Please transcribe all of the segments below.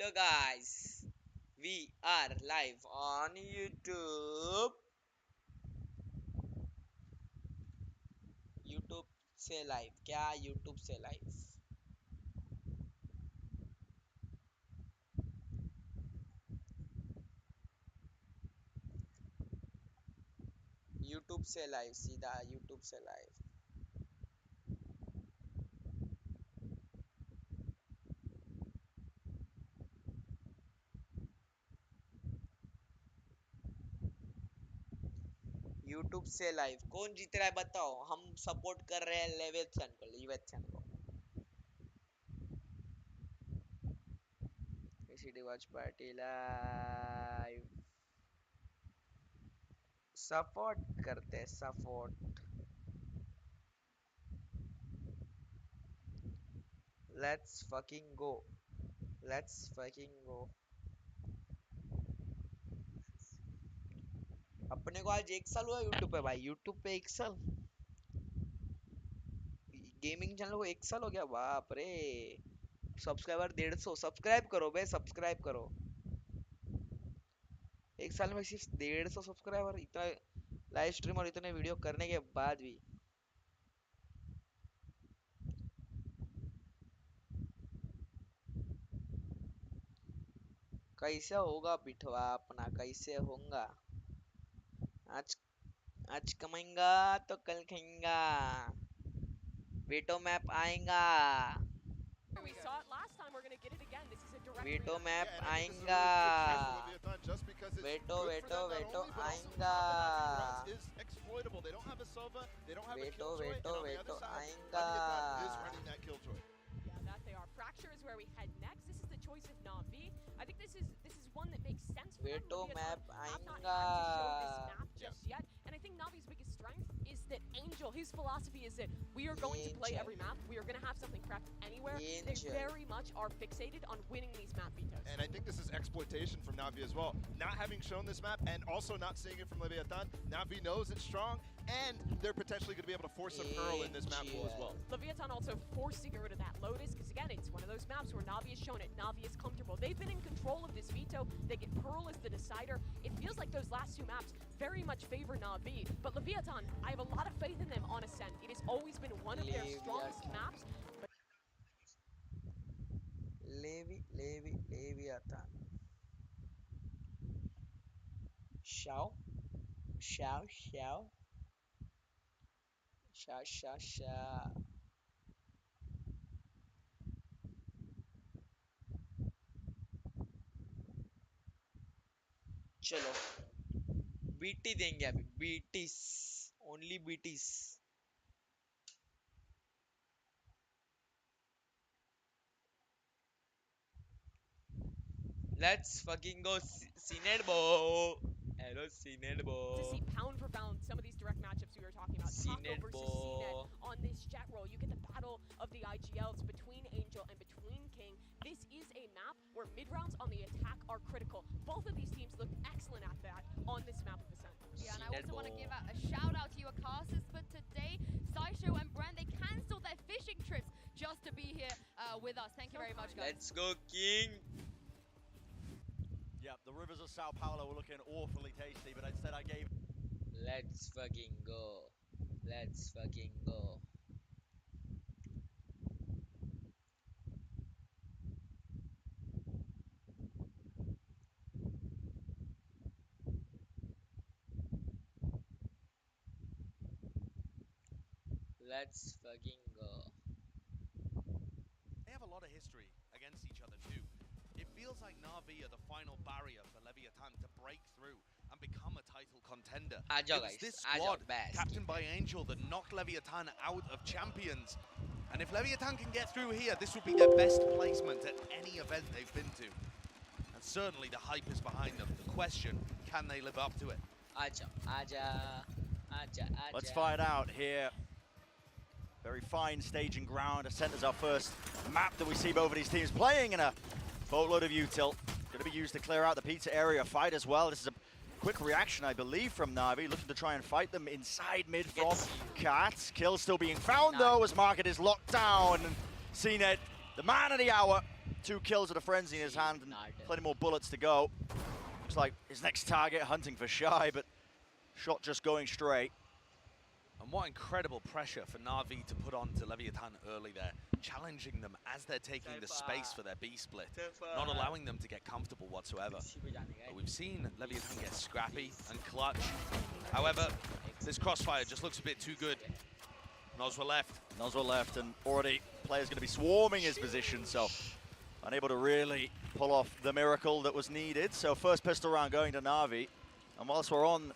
Hello guys, we are live on YouTube. YouTube से live क्या YouTube से live? YouTube से live सीधा YouTube से live. YouTube से live. कौन जीत रहा है बताओ. हम सपोर्ट कर रहे हैं लेवेथन को. City watch party live. Support करते support. Let's fucking go. Let's fucking go. अपने को आज 1 साल हुआ यूट्यूब पे भाई. यूट्यूब पे 1 साल. गेमिंग चैनल को 1 साल हो गया. बाप रे. सब्सक्राइबर 150. सब्सक्राइब करो बे. सब्सक्राइब करो. 1 साल में सिर्फ 150 सब्सक्राइबर. इतना लाइव स्ट्रीम और इतने वीडियो करने के बाद भी. कैसे होगा बिठवा अपना. कैसे होगा. आज आज कमाएंगा तो कल खाएंगा. वेटो मैप आएगा. We saw it last time. We're going to get it again. This is a direct veto rematch. Map Yeah, आएगा. वेटो वेटो वेटो आएगा. वेटो वेटो वेटो आएगा. Yeah, that they are. Fracture is where we head next. This is the choice of Navi. I think this is one that makes sense for them. Veto map have not आएगा. had to show this map just yet. And I think Navi's biggest strength is that Angel, his philosophy is that we are going to play every map. We are going to have something prepped anywhere. They very much are fixated on winning these map vetoes. And I think this is exploitation from Navi as well. Not having shown this map and also not seeing it from Leviathan, Navi knows it's strong and they're potentially going to be able to force some Earl in this map pool as well. Leviathan also forced to get rid of that Lotus because again, it's one of those maps where Navi has shown it. Navi is comfortable. They've been in control of this veto. They get Pearl as the decider. It feels like those last two maps very much favor Navi. But Leviathan, I have a lot of faith in them on Ascent. It has always been one of their strongest maps. But Leviathan. Shao. चलो BT देंगे अभी. बीटीस. Only बीटीस. Let's fucking go, Sinedbo. Hello, Sinedbo. to see pound for pound some of these direct matchups we were talking about. Taco versus CNET on this jet roll. You get the battle of the IGLs between Angel and between King. This is a map where mid-rounds on the attack are critical. Both of these teams looked excellent at that on this map of Ascent. Yeah, and I also want to give out a shout out to your casters for today. Saisho and Brand, they cancelled their fishing trips just to be here with us. Thank you very much, guys. Let's go, King. Yeah, the rivers of Sao Paulo were looking awfully tasty, but instead I gave... Let's fucking go. Let's fucking go. Let's fucking go. They have a lot of history against each other too. It feels like Navi are the final barrier for Leviathan to break through and become a title contender. It was this squad, captained by Angel, that knocked Leviathan out of champions. And if Leviathan can get through here, this would be their best placement at any event they've been to. And certainly the hype is behind them. The question, can they live up to it? Aja. Let's find out here. Very fine staging ground. Ascent is our first map that we see both of these teams playing in a boatload of util. Going to be used to clear out the pizza area fight as well. This is a quick reaction, I believe, from Navi, looking to try and fight them inside mid from Cat. Kill still being found, though, as Market is locked down. And CNET, the man of the hour, 2 kills with a frenzy in his hand and plenty more bullets to go. Looks like his next target hunting for Shy, but shot just going straight. And what incredible pressure for Navi to put on to Leviathan early there, challenging them as they're taking the space for their B split, not allowing them to get comfortable whatsoever. But we've seen Leviathan get scrappy and clutch. However, this crossfire just looks a bit too good. Noswa left, and already players going to be swarming his position, so unable to really pull off the miracle that was needed. So first pistol round going to Navi. And whilst we're on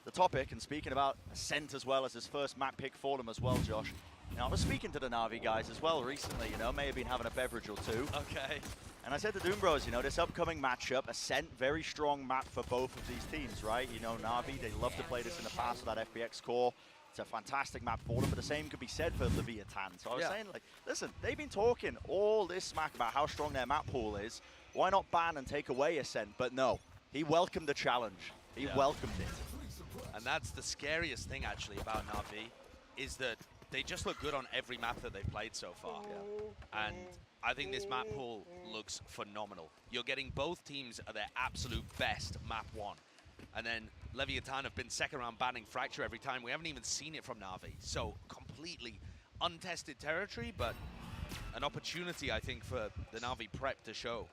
the topic and speaking about Ascent as well as his first map pick for them as well, Josh. Now, I was speaking to the Navi guys as well recently, you know, may have been having a beverage or two. Okay. And I said to Doom Bros, you know, this upcoming matchup, Ascent, very strong map for both of these teams, right? You know, Navi, they love to play this in the past with that FPX core. It's a fantastic map for them, but the same could be said for Leviathan. So I was saying, like, listen, they've been talking all this smack about how strong their map pool is. Why not ban and take away Ascent? But no, he welcomed the challenge. He welcomed it. And that's the scariest thing, actually, about Navi, is that they just look good on every map that they've played so far. And I think this map pool looks phenomenal. You're getting both teams at their absolute best map 1. And then Leviathan have been second round banning Fracture every time. We haven't even seen it from Navi. So completely untested territory, but an opportunity, I think, for the Navi prep to show.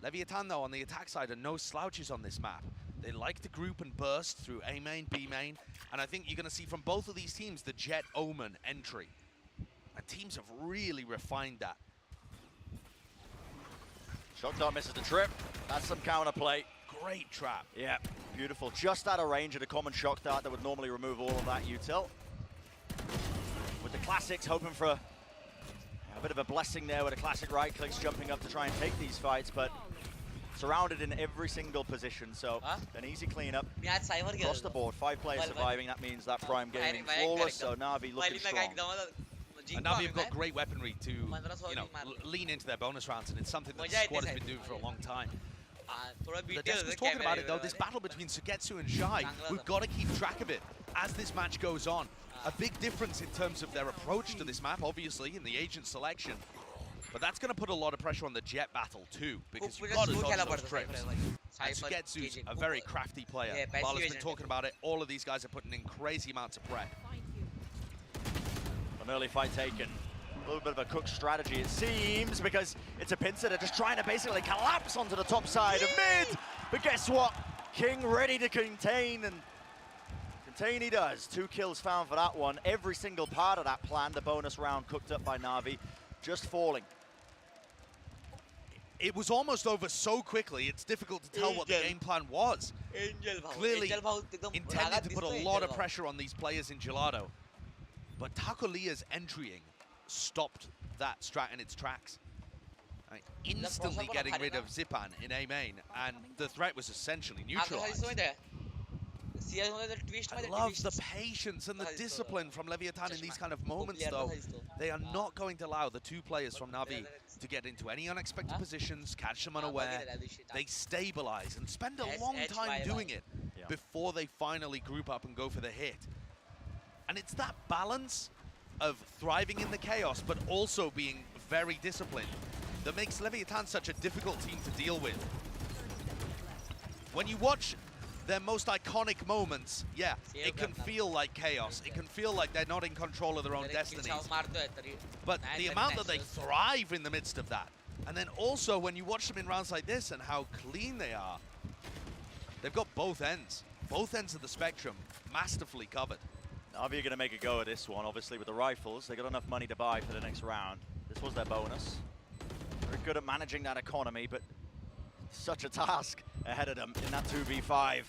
Leviathan, though, on the attack side are no slouches on this map. They like to group and burst through A main, B main, and I think you're going to see from both of these teams the Jet Omen entry. And teams have really refined that. Shock Dart misses the trip. That's some counterplay. Great trap. Yeah, beautiful. Just out of range of the common Shock Dart that would normally remove all of that util. With the classics hoping for a bit of a blessing there with the classic right clicks jumping up to try and take these fights, but surrounded in every single position, so an easy cleanup across the board. 5 players surviving, that means that Prime Gaming flawless, so Navi looking strong. And Navi have got great weaponry to, you know, lean into their bonus rounds, and it's something that the squad has been doing for a long time. The Desk was talking about it though, this battle between Sugetsu and Shy, we've got to keep track of it as this match goes on. A big difference in terms of their approach to this map, obviously, in the agent selection. But that's going to put a lot of pressure on the Jet battle too, because you've got to dodge those trips. And Sugetsu's a very crafty player. Vala's been talking about it. All of these guys are putting in crazy amounts of prep. An early fight taken. A little bit of a cook strategy, it seems, because it's a pincer. They're just trying to basically collapse onto the top side of mid. But guess what? King ready to contain, and contain he does. 2 kills found for that one. Every single part of that plan, the bonus round cooked up by Navi, just falling. It was almost over so quickly, it's difficult to tell what the game plan was. Clearly intended to put a lot of pressure on these players in Gelato. But Takolia's entrying stopped that strat in its tracks. Instantly getting rid of Zipan in A main, and the threat was essentially neutralized. I love the patience and the discipline from Leviathan in these kind of moments, though. They are not going to allow the 2 players from Navi to get into any unexpected positions, catch them unaware. They stabilize and spend a long time doing it before they finally group up and go for the hit. And it's that balance of thriving in the chaos, but also being very disciplined, that makes Leviathan such a difficult team to deal with. When you watch their most iconic moments, it can feel like chaos. It can feel like they're not in control of their own destinies. But the amount that they thrive in the midst of that, and then also when you watch them in rounds like this and how clean they are, they've got both ends of the spectrum masterfully covered. Navi are going to make a go at this one, obviously, with the rifles. They got enough money to buy for the next round. This was their bonus. Very good at managing that economy, but such a task ahead of them in that 2v5.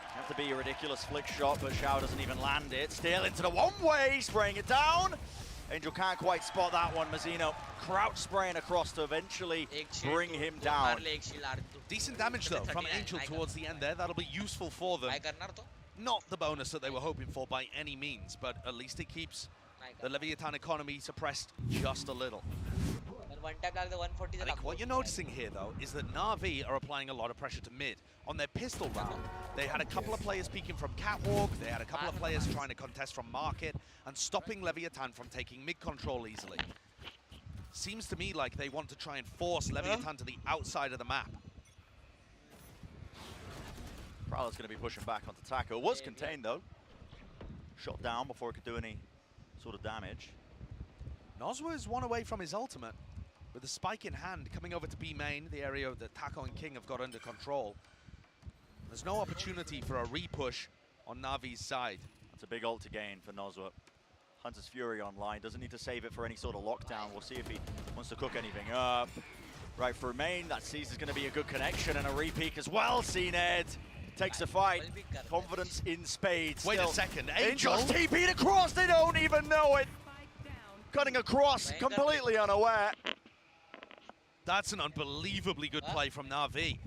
Have to be a ridiculous flick shot, but Xiao doesn't even land it. Still into the one-way, spraying it down. Angel can't quite spot that one. Mazzino crouch spraying across to eventually bring him down. Decent damage, though, from Angel towards the end there. That'll be useful for them. Not the bonus that they were hoping for by any means, but at least it keeps the Leviathan economy suppressed just a little. I think what you're noticing here, though, is that Navi are applying a lot of pressure to mid. On their pistol round, they had a couple of players peeking from Catwalk, they had a couple of players trying to contest from Market, and stopping Leviathan from taking mid control easily. seems to me like they want to try and force Leviathan to the outside of the map. Prowler's going to be pushing back onto Taco. Was contained though. Shot down before it could do any sort of damage. Nozwa is one away from his ultimate, with the spike in hand, coming over to B main, the area that Taco and King have got under control. There's no opportunity for a repush on Navi's side. That's a big ult to gain for Nozwa. Hunter's Fury online, doesn't need to save it for any sort of lockdown. We'll see if he wants to cook anything up. Right through main, that sees is going to be a good connection and a repeak as well. CNED takes the fight. Confidence in spades. Wait a second, Angel Angel's TP'd across, they don't even know it. Cutting across, completely unaware. That's an unbelievably good play from Navi.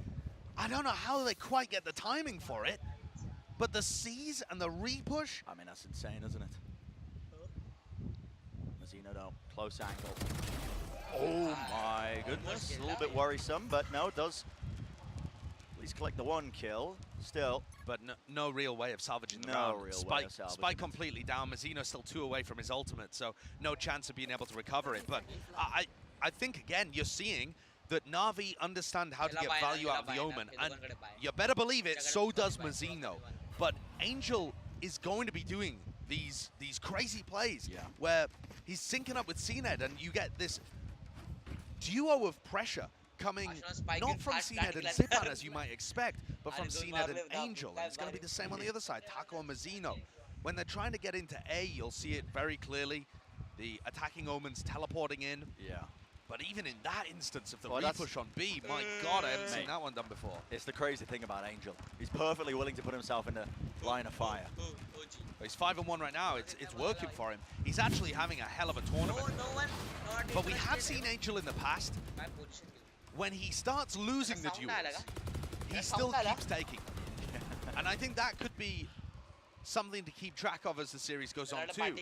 I don't know how they quite get the timing for it, but the C's and the repush. I mean, that's insane, isn't it? Mazino, no, close angle. Oh my goodness, a little bit worrisome, but no, it does at least collect the one kill. Still. But no real way of salvaging the round. Spike completely down. Mazino still 2 away from his ultimate, so no chance of being able to recover it. But I think, again, you're seeing that Navi understand how to get value out of the Omen. And you better believe it, so does Mazino. But Angel is going to be doing these crazy plays where he's syncing up with CNED, and you get this duo of pressure coming not from CNED and Zipan as you might expect, but from CNED and Angel. And it's going to be the same on the other side, Taco and Mazino. When they're trying to get into A, you'll see it very clearly. The attacking Omens teleporting in. Yeah. But even in that instance of the repush on B, my God, I haven't seen that one done before. It's the crazy thing about Angel. He's perfectly willing to put himself in the line of fire. He's 5-1 right now. It's working for him. He's actually having a hell of a tournament. But we have seen Angel in the past. When he starts losing the duels, he still keeps taking. And I think that could be something to keep track of as the series goes on too.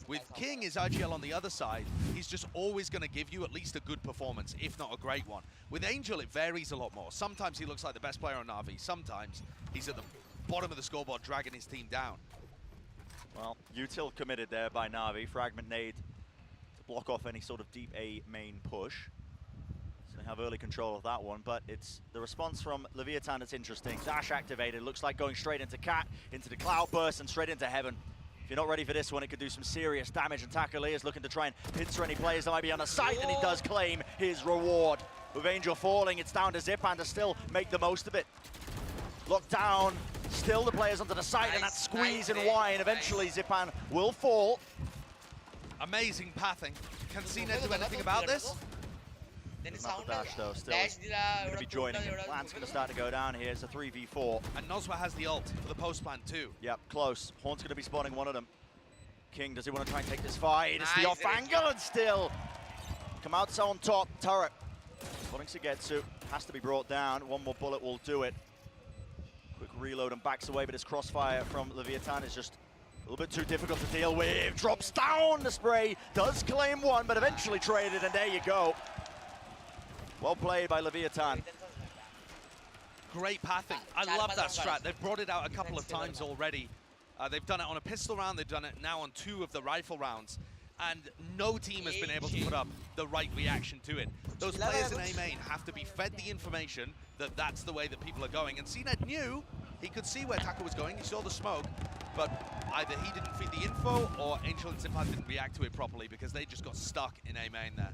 With King, his IGL on the other side, he's just always going to give you at least a good performance, if not a great one. With Angel, it varies a lot more. Sometimes he looks like the best player on Navi. Sometimes he's at the bottom of the scoreboard dragging his team down. Well, util committed there by Navi. Fragment nade to block off any sort of deep A main push. So they have early control of that one, but it's the response from Leviathan that's interesting. Dash activated, looks like going straight into Cat, into the Cloudburst, and straight into Heaven. If you're not ready for this one, it could do some serious damage, and Takali is looking to try and pincer any players that might be on the site, and he does claim his reward. With Angel falling, it's down to Zipan to still make the most of it. Locked down, still the players onto the site, and that squeeze and whine. Eventually, Zipan will fall. Amazing pathing. Can CNED do anything about this? Doesn't have the dash though, still going to be joining him. Plan's going to start to go down here. It's a 3v4. And Nozwa has the ult for the post plant too. Yep, close. Horn's going to be spawning one of them. King, does he want to try and take this fight? It's the off angle, and still come out on top. Turret spawning Sugetsu. Has to be brought down. One more bullet will do it. Quick reload and backs away, but his crossfire from Leviathan is just a little bit too difficult to deal with. Drops down the spray. Does claim one, but eventually traded, and there you go. Well played by Leviathan. Great pathing. I love that strat. They've brought it out a couple of times already. They've done it on a pistol round. They've done it now on 2 of the rifle rounds. And no team has been able to put up the right reaction to it. Those players in A main have to be fed the information that that's the way that people are going. And CNED knew he could see where Taco was going. He saw the smoke. But either he didn't feed the info or Angel and Zipan didn't react to it properly because they just got stuck in A main there.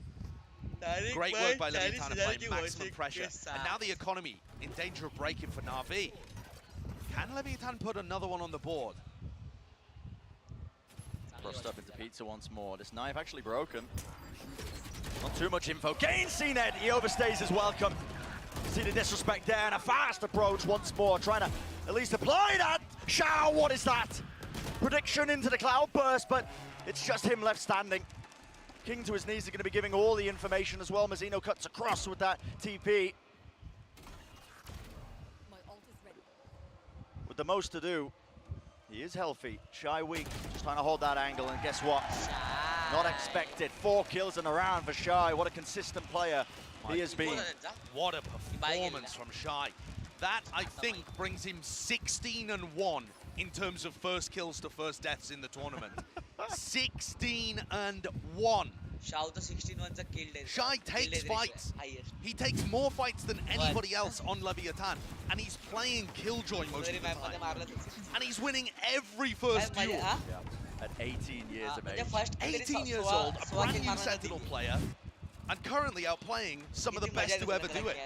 Great work by Leviathan applying maximum pressure. And now the economy in danger of breaking for Navi. Can Leviathan put another one on the board? Thrust up into Pizza once more. This knife actually broken. Not too much info. Gains CNED. He overstays his welcome. See the disrespect there and a fast approach once more. Trying to at least apply that. Shao, what is that? Prediction into the Cloudburst, but it's just him left standing. King to his knees are going to be giving all the information as well. Mazino cuts across with that TP. With the most to do, he is healthy. Shy weak, just trying to hold that angle, and guess what? Not expected. 4 kills in a round for Shy. What a consistent player he has been. What a performance from Shy. That, I think, brings him 16-1 in terms of first kills to first deaths in the tournament. 16-1. Shy takes fights. He takes more fights than anybody else on Leviathan, and he's playing Killjoy most of the time. And he's winning every first duel. Yeah. At 18 years of age. 18 years old, a brand new Sentinel player, and currently outplaying some of the best to ever do it.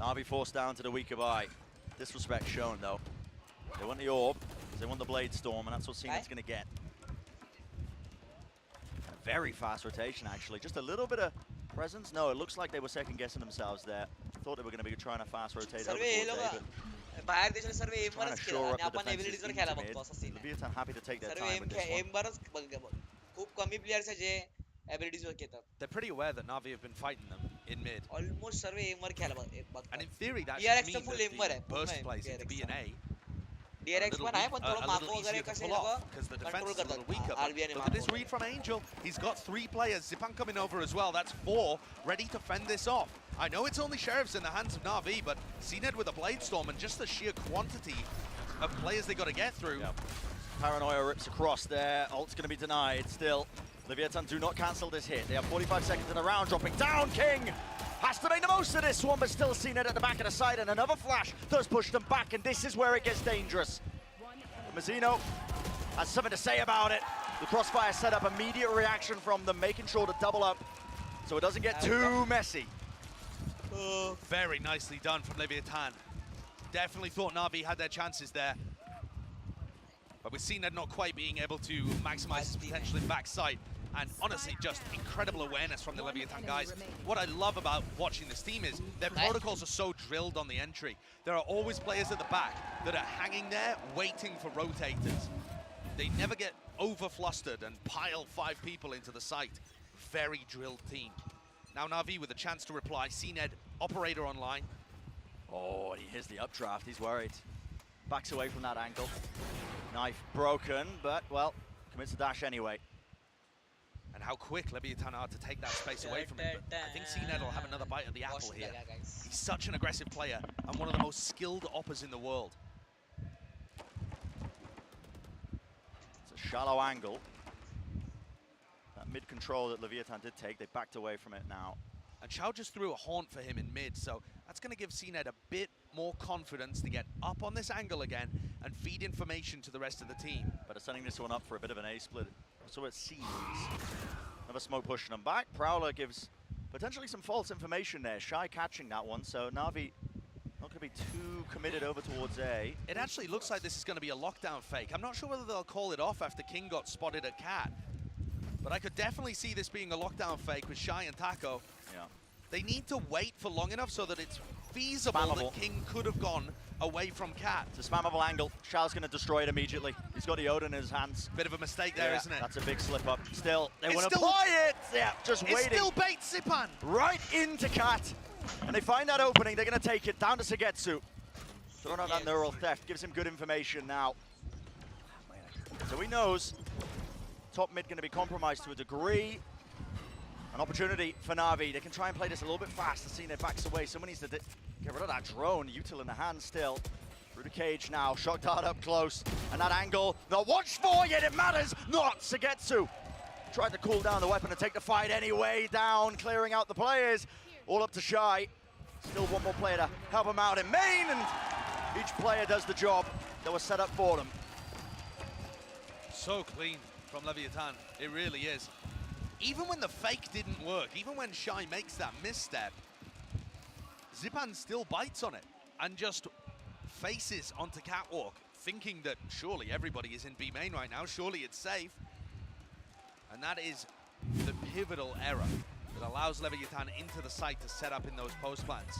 Navi forced down to the weaker eye. Disrespect shown though. They want the orb, they want the Blade Storm, and that's what CNED's going to get. A very fast rotation actually, just a little bit of presence. No, it looks like they were second guessing themselves there. Thought they were going to be trying to fast rotate over towards A, but trying to shore up the defenses into mid. Leviathan happy to take their time with this one. They're pretty aware that Navi have been fighting them in mid. Almost survey And in theory, that should mean that the burst plays into B and A a little easier to pull off, because the defense is a little weaker. But look at this read from Angel. He's got 3 players. Zipan coming over as well. That's 4 ready to fend this off. I know it's only Sheriffs in the hands of Navi, but CNED with a Blade Storm and just the sheer quantity of players they got to get through. Yep. Paranoia rips across there. Ult's going to be denied still. Leviathan do not cancel this hit. They have 45 seconds in the round. Dropping down, King has to make the most of this one, but still seen it at the back of the side, and another flash does push them back, and this is where it gets dangerous. Mazzino has something to say about it. The crossfire set up, immediate reaction from them, making sure to double up so it doesn't get too messy. Very nicely done from Leviathan. Definitely thought Navi had their chances there. But we've seen that not quite being able to maximize his potential in backside. And honestly, just incredible awareness from the Leviathan guys. What I love about watching this team is their protocols are so drilled on the entry. There are always players at the back that are hanging there waiting for rotators. They never get over-flustered and pile 5 people into the site. Very drilled team. Now Navi with a chance to reply. CNED, operator online. Oh, and he hears the updraft. He's worried. Backs away from that angle. Knife broken, but, well, commits a dash anyway. And how quick Leviathan are to take that space away from him. But I think CNED will have another bite of the apple here. He's such an aggressive player and one of the most skilled oppers in the world. It's a shallow angle. That mid control that Leviathan did take, they backed away from it now. And Chow just threw a haunt for him in mid, so that's going to give CNED a bit more confidence to get up on this angle again and feed information to the rest of the team. But it's setting this one up for a bit of an A split. So it seems. Another smoke pushing them back. Prowler gives potentially some false information there. Shy catching that one, so Navi not going to be too committed over towards A. It actually looks like this is going to be a lockdown fake. I'm not sure whether they'll call it off after King got spotted at Cat. But I could definitely see this being a lockdown fake with Shy and Taco. Yeah. They need to wait for long enough so that it's feasible that King could have gone away from Cat. It's a spammable angle. Shall's going to destroy it immediately. He's got the Odin in his hands. Bit of a mistake there, isn't it? That's a big slip up. Still, they want to apply it. Yeah, just waiting. It still baits Zipan. Right into Cat. And they find that opening. They're going to take it down to Sagetsu. Throwing out that neural theft. Gives him good information now. So he knows top mid going to be compromised to a degree. An opportunity for Navi. They can try and play this a little bit fast. Seeing it backs away. Someone needs to get rid of that drone. Util in the hand still. Through the cage now. Shock dart up close. And that angle. Not watched for yet. It matters not. Sagetsu tried to cool down the weapon and take the fight anyway. Down. Clearing out the players. All up to Shy. Still one more player to help him out in main. And each player does the job that was set up for them. So clean from Leviathan. It really is. Even when the fake didn't work, even when Shy makes that misstep, Zipan still bites on it and just faces onto Catwalk, thinking that surely everybody is in B main right now, surely it's safe. And that is the pivotal error that allows Leviathan into the site to set up in those post plants.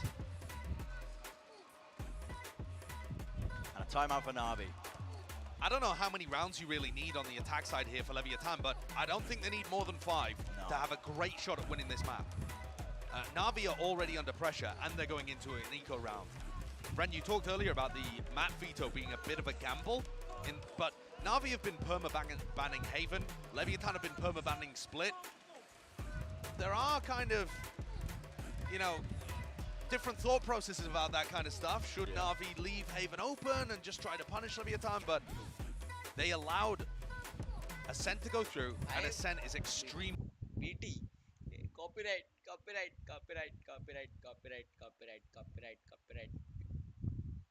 And a timeout for Navi. I don't know how many rounds you really need on the attack side here for Leviathan, but I don't think they need more than 5 to have a great shot at winning this map. Navi are already under pressure, and they're going into an eco round. Bren, you talked earlier about the map veto being a bit of a gamble, but Navi have been perma-banning Haven, Leviathan have been perma-banning Split. There are kind of, you know, different thought processes about that kind of stuff. Should Navi leave Haven open and just try to punish Leviathan? But they allowed Ascent to go through, and Ascent is extreme. Copyright, copyright, copyright, copyright, copyright, copyright, copyright, copyright.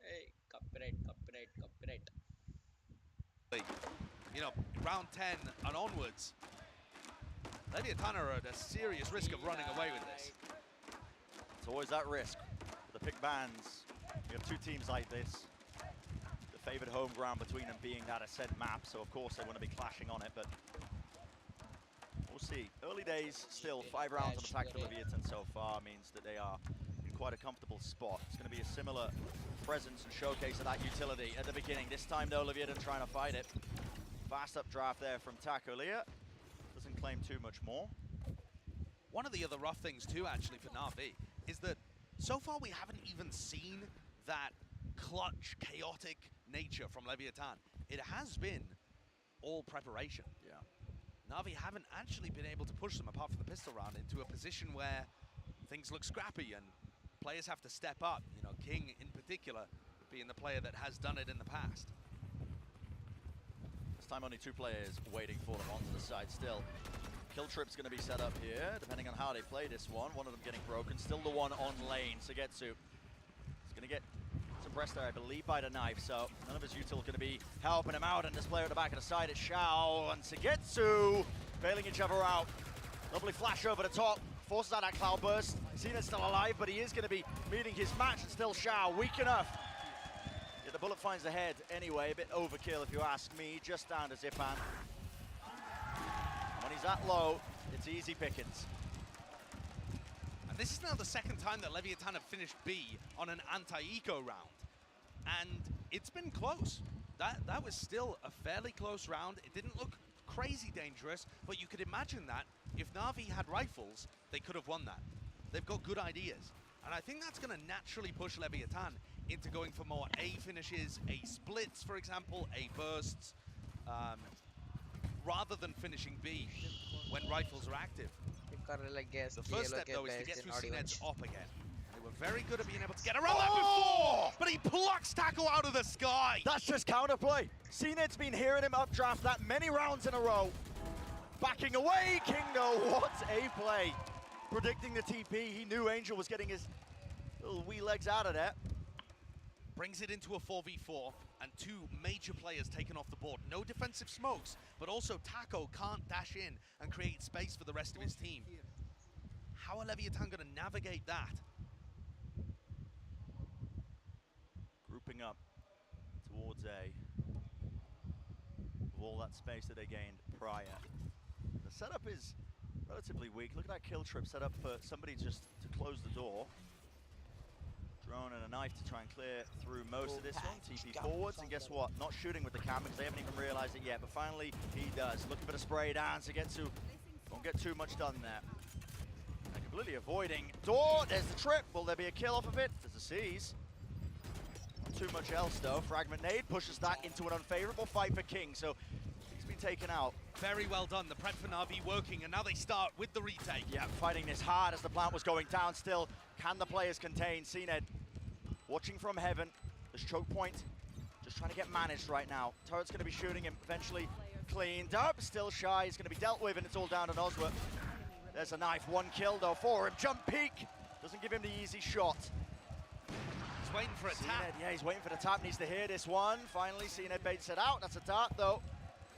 Hey, copyright, copyright, copyright. You know, round 10 and onwards, Leviathan are at a serious risk of running away with this. It's always that risk. For the pick bans, you have two teams like this. The favored home ground between them being that Ascent map, so of course they want to be clashing on it, but we'll see. Early days, still 5 rounds of attack for Leviathan so far means that they are in quite a comfortable spot. It's going to be a similar presence and showcase of that utility at the beginning. This time though, Leviathan trying to fight it. Fast updraft there from Taco Leah. Doesn't claim too much more. One of the other rough things too, actually, for Navi, is that so far we haven't even seen that clutch, chaotic nature from Leviathan. It has been all preparation. Yeah. Navi haven't actually been able to push them, apart from the pistol round, into a position where things look scrappy and players have to step up. You know, King in particular being the player that has done it in the past. This time only 2 players waiting for them onto the side still. Kill trip's going to be set up here, depending on how they play this one. One of them getting broken, still the one on lane. Sagetsu is going to get suppressed there, I believe, by the knife, so none of his util going to be helping him out. And this player at the back of the side is Xiao and Sagetsu bailing each other out. Lovely flash over the top, forces out that cloud burst. Cena's still alive, but he is going to be meeting his match. It's still Xiao, weak enough. Yeah, the bullet finds the head anyway, a bit overkill if you ask me, just down to Zipan. When he's that low, it's easy pickings. And this is now the second time that Leviathan have finished B on an anti-eco round. And it's been close. That was still a fairly close round. It didn't look crazy dangerous, but you could imagine that if Navi had rifles, they could have won that. They've got good ideas. And I think that's going to naturally push Leviathan into going for more A finishes, A splits, for example, A bursts, rather than finishing B when rifles are active. The first step, though, is to get through CNED's op again. They were very good at being able to get around that before, but he plucks Taco out of the sky. That's just counterplay. CNED's been hearing him updraft that many rounds in a row. Backing away, Kingo, what a play. Predicting the TP, he knew Angel was getting his little wee legs out of there. Brings it into a 4v4, and 2 major players taken off the board. No defensive smokes, but also Taco can't dash in and create space for the rest of his team. How are Leviathan going to navigate that? Grouping up towards A. With all that space that they gained prior. The setup is relatively weak. Look at that kill trip set up for somebody just to close the door. Drone and a knife to try and clear through most of this one. TP forwards, and guess what? Not shooting with the camera because they haven't even realized it yet, but finally he does. Looking for the spray down to get to, won't get too much done there. And completely avoiding door. There's the trip. Will there be a kill off of it? There's a seize. Not too much else though. Fragment nade pushes that into an unfavorable fight for King, so he's been taken out. Very well done. The prep for Navi working, and now they start with the retake. Yeah, fighting this hard as the plant was going down still. Can the players contain CNED? Watching from heaven. This choke point just trying to get managed right now. Turret's going to be shooting him, eventually cleaned up. Still shy, he's going to be dealt with, and it's all down to Nosworth. There's a knife, 1 kill though for him. Jump peek, doesn't give him the easy shot. He's waiting for a tap. Yeah, he's waiting for the tap, needs to hear this one. Finally, CNED baits it out. That's a dart though.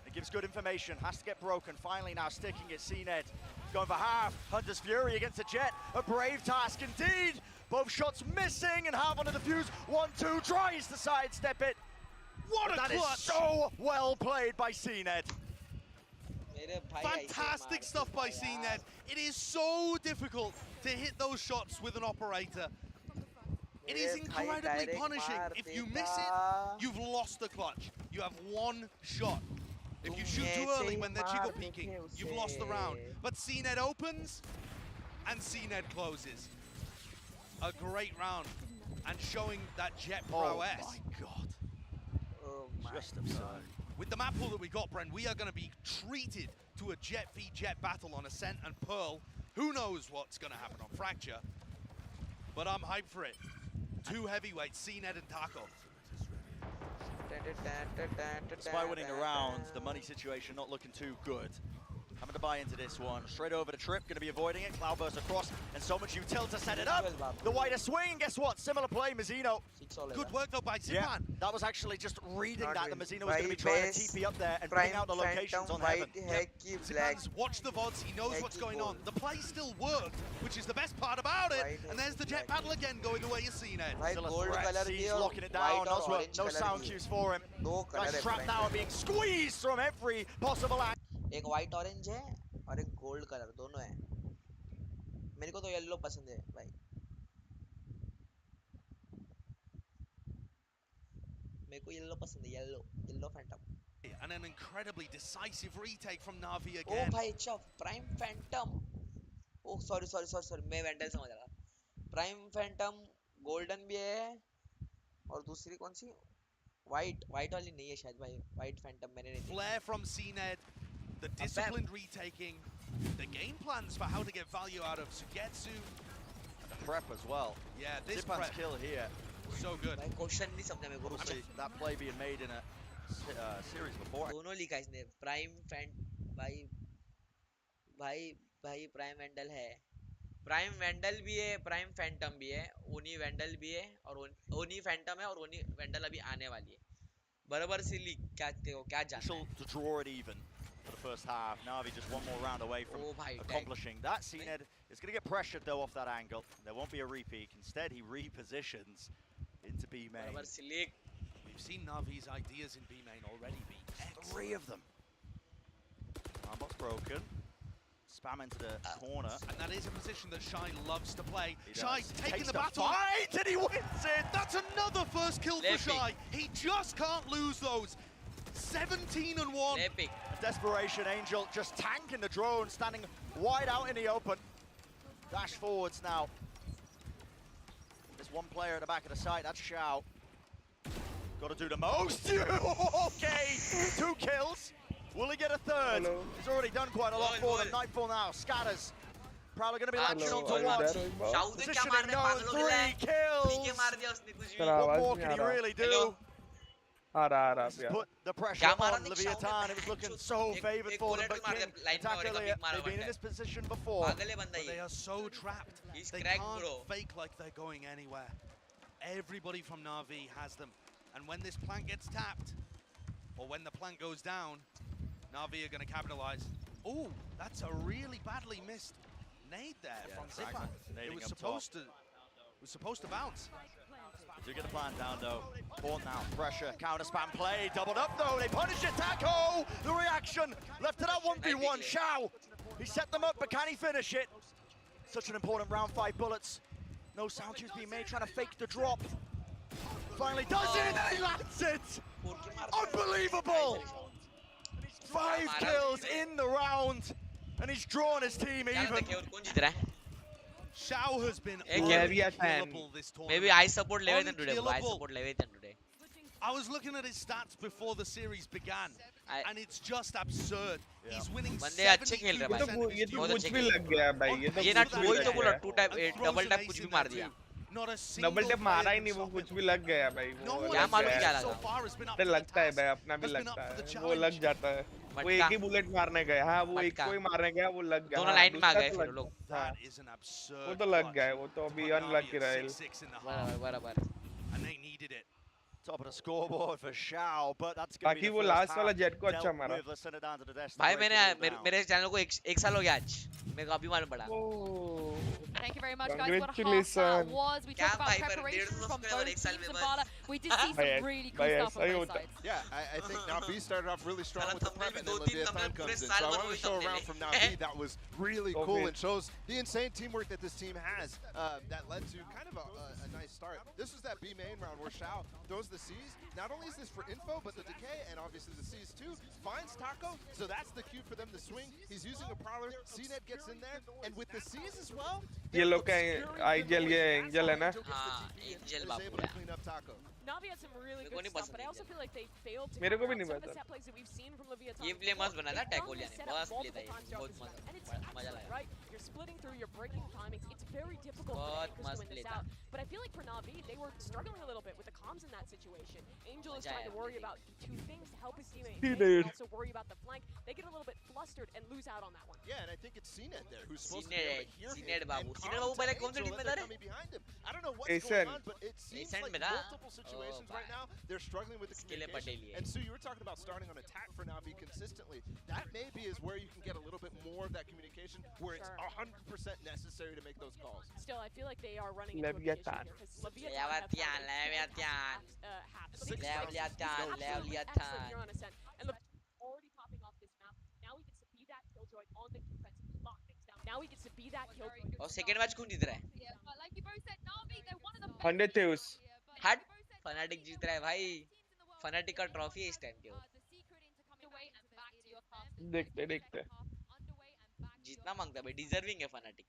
It gives good information, has to get broken. Finally now sticking it, CNED. Going for half, Hunter's Fury against the Jet. A brave task indeed. Both shots missing, and half on the defuse. 1-2, tries to sidestep it. What a clutch! That is so well played by CNED. Fantastic stuff by CNED. It is so difficult to hit those shots with an operator. It is incredibly punishing. If you miss it, you've lost the clutch. You have 1 shot. If you shoot too early when they're jiggle peeking, you've lost the round. But CNED opens, and CNED closes. A great round, and showing that Jet prowess. Oh my god. Oh my Just absurd. With the map pool that we got, Bren, we are going to be treated to a Jet v Jet battle on Ascent and Pearl. Who knows what's going to happen on Fracture, but I'm hyped for it. 2 heavyweights, CNED and Taco. Despite winning the round, the money situation not looking too good Having to buy into this one. Straight over the trip, going to be avoiding it. Cloudburst across, and so much util to set it up. The wider swing, guess what? Similar play, Mizzino. Good work though by Zipan. Yeah, that was actually just reading that. The Mizzino was going to be trying to TP up there and bring out the locations on Heaven. Zipan's watched the VODs, he knows what's going on. The play still worked, which is the best part about it. And there's the jet battle again going the way you've seen it. Still a threat, C's locking it down. No sound cues for him. Nice trap now, being squeezed from every possible angle. एक white orange है और एक gold color दोनों है. मेरे को तो yellow पसंद है भाई. मेरे को yellow पसंद है, yellow phantom. And an incredibly decisive retake from Navi again. Oh भाई अच्छा prime phantom. Oh sorry मैं vandal समझ रहा. Prime phantom golden भी है और दूसरी कौन सी? White वाली नहीं है शायद भाई. White phantom मैंने नहीं. Flare from CNED. The disciplined retaking, the game plans for how to get value out of Sugetsu. And the prep as well. Yeah, this Zipan's prep. kill here. So good. Question नहीं समझा मेरे को. Obviously, that play being made in a series before. दोनों लिखा इसने. Prime भाई Prime Vandal है. Prime Vandal भी है, Prime Phantom भी है, Oni Vandal भी है और Oni Phantom है और Oni Vandal अभी आने वाली है. बराबर से लीक क्या जानना है? To draw it even. For the first half, Navi just one more round away from accomplishing that. CNED is going to get pressured though off that angle. There won't be a repeat. Instead, he repositions into B main. We've seen Navi's ideas in B main already be excellent. 3 of them. Armbot's broken. Spam into the corner. And that is a position that Shy loves to play. He Shy taking the battle. Fight, and he wins it. That's another first kill for Shy. He just can't lose those. 17-1. Desperation, Angel just tanking the drone, standing wide out in the open. Dash forwards now. There's one player at the back of the site, that's Xiao. Got to do the most. Okay, 2 kills. Will he get a third? Hello. He's already done quite a lot for them. Nightfall now, scatters. Probably going to be latching on to one. Positioning known, 3 kills. What more can he really do? Put the pressure on Leviathan. It was looking so favored for them, but King attack earlier. They've been in this position before. But they are so trapped. They can't fake like they're going anywhere. Everybody from Navi has them. And when this plant gets tapped, or when the plant goes down, Navi are going to capitalize. Oh, that's a really badly missed nade there from Zipan. It was supposed to bounce. Do get the plan down though. Born now, pressure, counter spam play, doubled up though, they punish it, Taco! The reaction, left to that 1v1, Xiao! He set them up, but can he finish it? Such an important round 5 bullets. No sound cues being made, trying to fake the drop. Finally does it, and he lands it! Unbelievable! 5 kills in the round, and he's drawn his team even. Xiao has been unkillable this tournament. Maybe I support Leviathan today, bro. I support Leviathan today. I was looking at his stats before the series began, and it's just absurd. He's winning 72% of his ये तो कुछ भी teams. लग गया भाई ये तो ये ना वही तो बोला 2 टाइप डबल टैप कुछ भी मार दिया. Not a single double tap मारा ही नहीं वो कुछ भी लग गया भाई वो क्या मालूम क्या so लगा. far has been up तो to the लगता है task. भाई अपना भी Has been लगता up for the है वो लग challenge. जाता है वो एक ही बुलेट मारने गए हाँ वो एक को ही मारने गया वो लग गया दोनों लाइन में आ गए फिर लोग. That is an absurd वो तो लग गया clutch वो तो अभी for Navi अनलकी at रहा 6-6 in the half, बराबर. and they needed it. Top of the scoreboard for Xiao, but that's going to be बाकी the वो first लास्ट half वाला जेट को अच्छा dealt मारा with. Let's send it down to the desk. भाई मेरे channel को एक साल हो गया आज. मेरे को अभी मालूम पड़ा. Thank you very much, guys. What a half that was. We talked about preparations from both teams in Bala. We did see some really cool stuff from both sides. Yeah, I think Navi started off really strong with the prep, and then Leviathan comes in. So I wanted to show around from Navi that was really cool and shows the insane teamwork that this team has that led to kind of a nice start. This was that B main round where Xiao throws the C's. Not only is this for info, but the decay and obviously the C's too. Finds Taco, so that's the cue for them to swing. He's using a prowler. CNED gets in there, and with the C's as well. ये लोग का आइजल ये angel है ना हाँ angel is Babu able to clean up Taco. Navi had some really मेरे को good नहीं stuff, पसंद but I also Indian feel like they failed to मेरे को counter भी out नहीं some of the पसंद set plays that we've seen from Leviathan. ये प्ले मस्त बना था They've टैको run लिया this ने setup बस प्ले multiple था ये times throughout बहुत this मजा round, and it's मजा excellent, लगा right? You're splitting through, you're breaking timings. It's very difficult for बहुत the Anchors to मस्त win प्ले this था out. But I feel like for Navi, they were struggling a little bit with the comms in that situation. Angel is मजा trying आया to worry मुझे about two things to help his teammate He Jake, did. and also worry about the flank. They get a little bit flustered and lose out on that one. Yeah, and I think it's CNET there who's supposed to be able to hear him senate and Babu senate calm Babu to पहले कौन सी Angel team as में they're था रे coming behind him. I don't know what's Asen. going on, but it seems Asen like में था multiple situations right now. They're struggling with the इसके लिए communication. Patel ही है And Sue, you were talking about starting on attack for Navi consistently. That maybe is where you can get a little bit more of that communication, where it's Sure. 100% necessary to make those calls. Still, I feel like they are running into a big issue Leviathan. here because Leviathan have found a Leviathan. fantastic Leviathan. half. Leviathan. Absolutely Leviathan. excellent here on Ascent. And Leviathan already popping off this map. Now he gets to be that killjoy on the defense, lock things down. Now he gets to be that killjoy. और second match कौन जीत रहा है Yeah, but like you both said, Navi, they're one of the best 100 teams Theus. out here, but हट like you both said, fanatic Navi, Jeet they're रहा है one of the भाई best teams in the world. Fanatic का Anyone trophy है has, इस time के the secret into coming underway back and into back this, to it your is cast. them. देखते देखते Underway and back to your जीतना मांगता है भाई डिजर्विंग है फनाटिक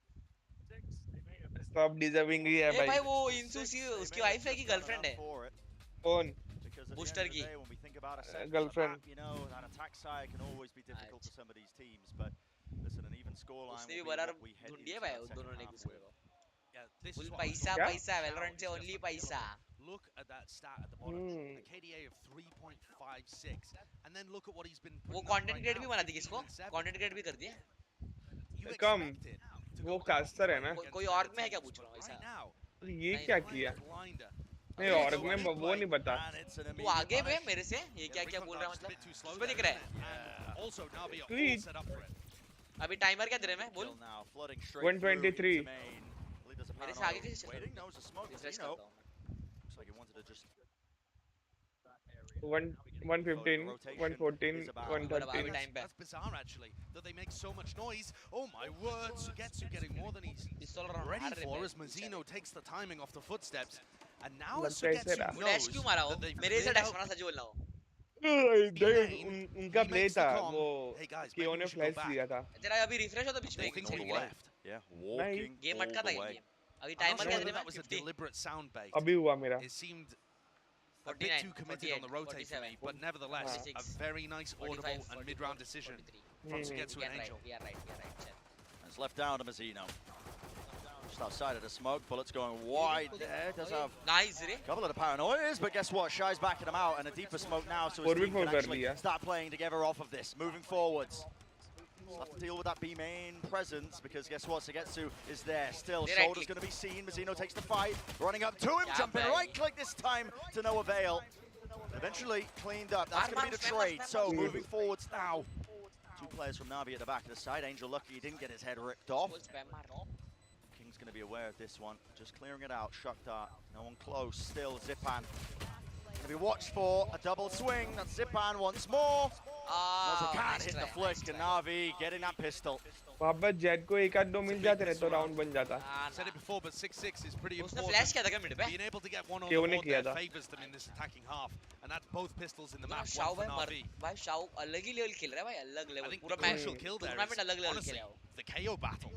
सब डिजर्विंग ही है ए भाई भाई वो The इंसूसी six, they उसकी may have वाइफ है just कि done गर्लफ्रेंड enough है for it. कौन Because at the Booster end of the की day, when we think about a set on the girlfriend. map, you know, an attack side can always be difficult for some of these teams. But listen, an even scoreline उसने भी will be बराबर what we head ढूंढी into है भाई that उन second दोनों ने एक half दूसरे with. को Yeah, this full is what I was पैसा talking क्या? पैसा about. वेलोरेंट से Shout is ओनली just पैसा unbelievable. Look at that stat at the bottom. A KDA of 3.56. And then look at what he's been वो putting up content right create now. भी बना दी 15 किसको and 7. Content create भी कर दिया You come expected to वो go caster है ना against कोई better और में है क्या teams, पूछ रहा हूँ but ऐसा right now, ये नहीं, क्या playing किया blinder. नहीं Okay, और so में big वो play, नहीं पता And it's an वो immediate आगे पे punish. मेरे से ये Yeah, क्या the क्या recon बोल रहा है dodge is a मतलब bit too slow उसमें there, दिख रहा isn't है it? And also Navi are all Sweet. set up for it. अभी टाइमर क्या दे रहे हैं मैं बोल Kill now, flooding straight through 123. into main. Well, he does a मेरे से paranoid आगे कैसे चल waiting. रहा No, it's a smoke. Refresh Zeno. करता हूँ मैं Looks like he wanted to just 115 114 अभी 113 टाइम पे That's bizarre, actually, that they make so much noise. Oh my word, Sugetsu getting more than he's पिस्तौल round ready मार रहे for हैं as Mazzino takes the timing off the footsteps. And now लगता है ऐसे Sugetsu रहा। वो dash knows क्यों मारा हो that they've मेरे से cleared डैश out. मारा सच बोल रहा हूँ उनका He प्ले makes the था comm. वो Hey guys, कियो maybe ने we should go flash back. दिया था तेरा अभी रिफ्रेश हो तो बीच में Walking all to the the way. left. Yeah, walking game all अटका था the ये way. गेम अभी I'm टाइमर not क्या sure दे that रहे that was a 50 deliberate sound bait. अभी हुआ मेरा It seemed a bit 49, too committed on the 48, rotate for me, 47, but nevertheless, 46, a very nice audible 45, and 44, mid-round decision 43 from Mhm. Sugetsu we and are Angel. right we are right we are right चल It's left down to Mazzino. Just outside of the smoke, bullets going wide there. Does have nice रे a couple of the paranoias, but guess what? Shy's backing him out, and a deeper smoke now, so his 4v4 team can कर actually लिया। start playing together off of this, moving forwards. Still have to deal with that B main presence, because guess what? Sugetsu is there still. They right Shoulder's click. going to be seen. Mazzino takes the fight, running up to him, Yeah, jumping baby. right click this time to no avail. Eventually cleaned up. That's going to be the trade. So moving forwards now. Two players from Navi at the back of the side. Angel lucky he didn't get his head ripped off. Full spam मार King's going to be aware of this one. Just clearing it out. Shock dart. No one close. Still Zipan. Going to be watched for a double swing. That's Zipan once more. Also can't hit the flick. And Navi getting that pistol. वहाँ पर jet को एक आध दो मिल जाते रहे तो round बन जाता Said it before, but 6-6 is pretty उसने important. फ्लैश किया था क्या मिड पे Being able to get one on केओ the ने board किया there था। favors them in this attacking half, and that's both pistols in the map. Shao One for भाई मर Navi. भाई शाओ अलग ही लेवल खेल रहा है भाई अलग I लेवल think पूरा the match crucial kill there tournament is अलग लेवल honestly खेला है वो the KO battle.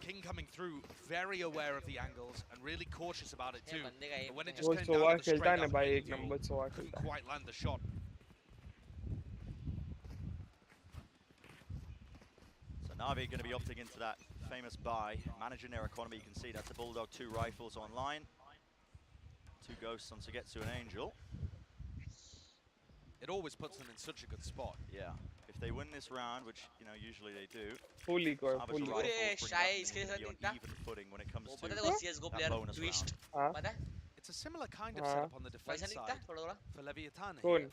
King coming through, very aware of the angles and really cautious about it too. बंदे का But when it एक just वो came Sowa down to the खेलता है straight ना up भाई main एक duel, नंबर सोवा couldn't खेलता है quite land the shot. So Navi going to be opting into that famous buy. Managing their economy, you can see that's the Bulldog 2 rifles online. 2 ghosts on Sugetsu and Angel. It always puts them in such a good spot. Yeah. If they win this round, which you know usually they do, full eco Savage full rifles पूरे bring it शाय up and इसके they're साथ gonna be दिखता on even footing when it comes वो to पता है वो CS:GO that player bonus twist हाँ पता है It's a similar kind of हाँ। setup on the defense वैसा नहीं दिखता side थोड़ा थोड़ा for Leviathan कौन here.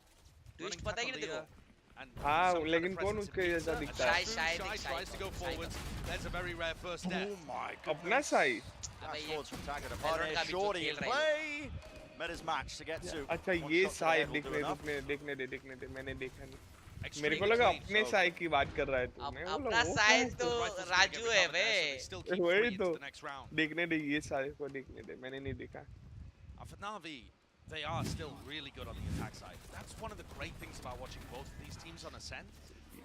ट्विस्ट Running पता है कि नहीं तेरे Tapalia को and हाँ some kind of लेकिन कौन presence in उसके जैसा pizza. दिखता And है True Shy Shy दिख- tries to go Shy forwards. There's a very rare first step. Oh my अपना goodness. साई अबे Dash ये forwards from Taga to Valorant का punish. भी तो Shorty खेल in रहा है play. Met his match. Sugetsu. अच्छा One ये shot to the Sai head will do देखने enough. देखने दे मैंने देखा नहीं मेरे Extremely को लगा clean. अपने So साई की बात कर रहा है तू मैं बोला अपना वो साइज क्या तो है? Rifles gonna राजू get है recovered there, so bay they still keep वही three into तो the next round. देखने दे ये सारे को देखने दे मैंने नहीं देखा And for Navi, they are still really good on the attack side. That's one of the great things about watching both of these teams on Ascent.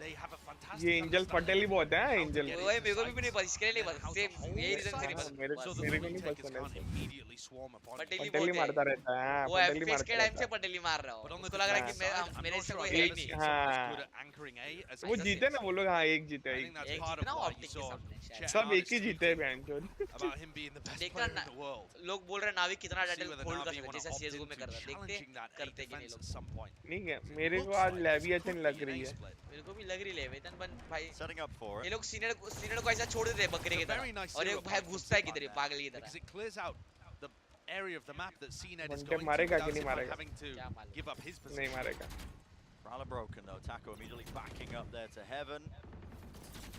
They have a fantastic ये angel Patel ही बहुत है angel वही मेरे को भी नहीं पता इसके लिए नहीं पता सेम यही रीजन से नहीं पता मेरे So मेरे को the नहीं retakers पसंद can't है immediately swarm upon you. पटेली Patel ही बहुत मारता है रहता है वो पटेल ही एफपीएस के मारता टाइम रहता से है पटेली मार रहा But हूँ on the उसको लग रहा है कि defense side, I'm मेरे not से sure कोई if है the ही other नहीं teams are as हाँ good at anchoring A as वो ऐसा जीते sense. ना वो लोग हाँ एक जीते I think that's एक part जीते of ना why you ऑप्टिक के saw सामने Chet शायद सब एक ही Hardest जीते हैं tweeting बहन about him being the best देखना player in the world. लोग बोल रहे हैं नावी कितना See टाइटल whether होल्ड कर Navi सकता want है to जैसा opt सीएसगो में into कर रहा है challenging that A करते कि नहीं defense लोग at some point. नहीं है It मेरे को looks आज like लैवी this अच्छी could लग be an रही A है split. मेरे को भी लग रही है वेतन बन भाई Setting up for ये it. लोग सीनियर को ऐसा छोड़ देते हैं बकरे की It's a very तरह nice और ये zero भाई point घुसता है from किधर Tipan पागल की there, because तरह it clears out the area of the map that CNED is One going tap to मारेगा without कि नहीं Tipan मारेगा? having to क्या मालूम give up his नहीं position. मारेगा Prowler broken though. Taco immediately backing up there to heaven.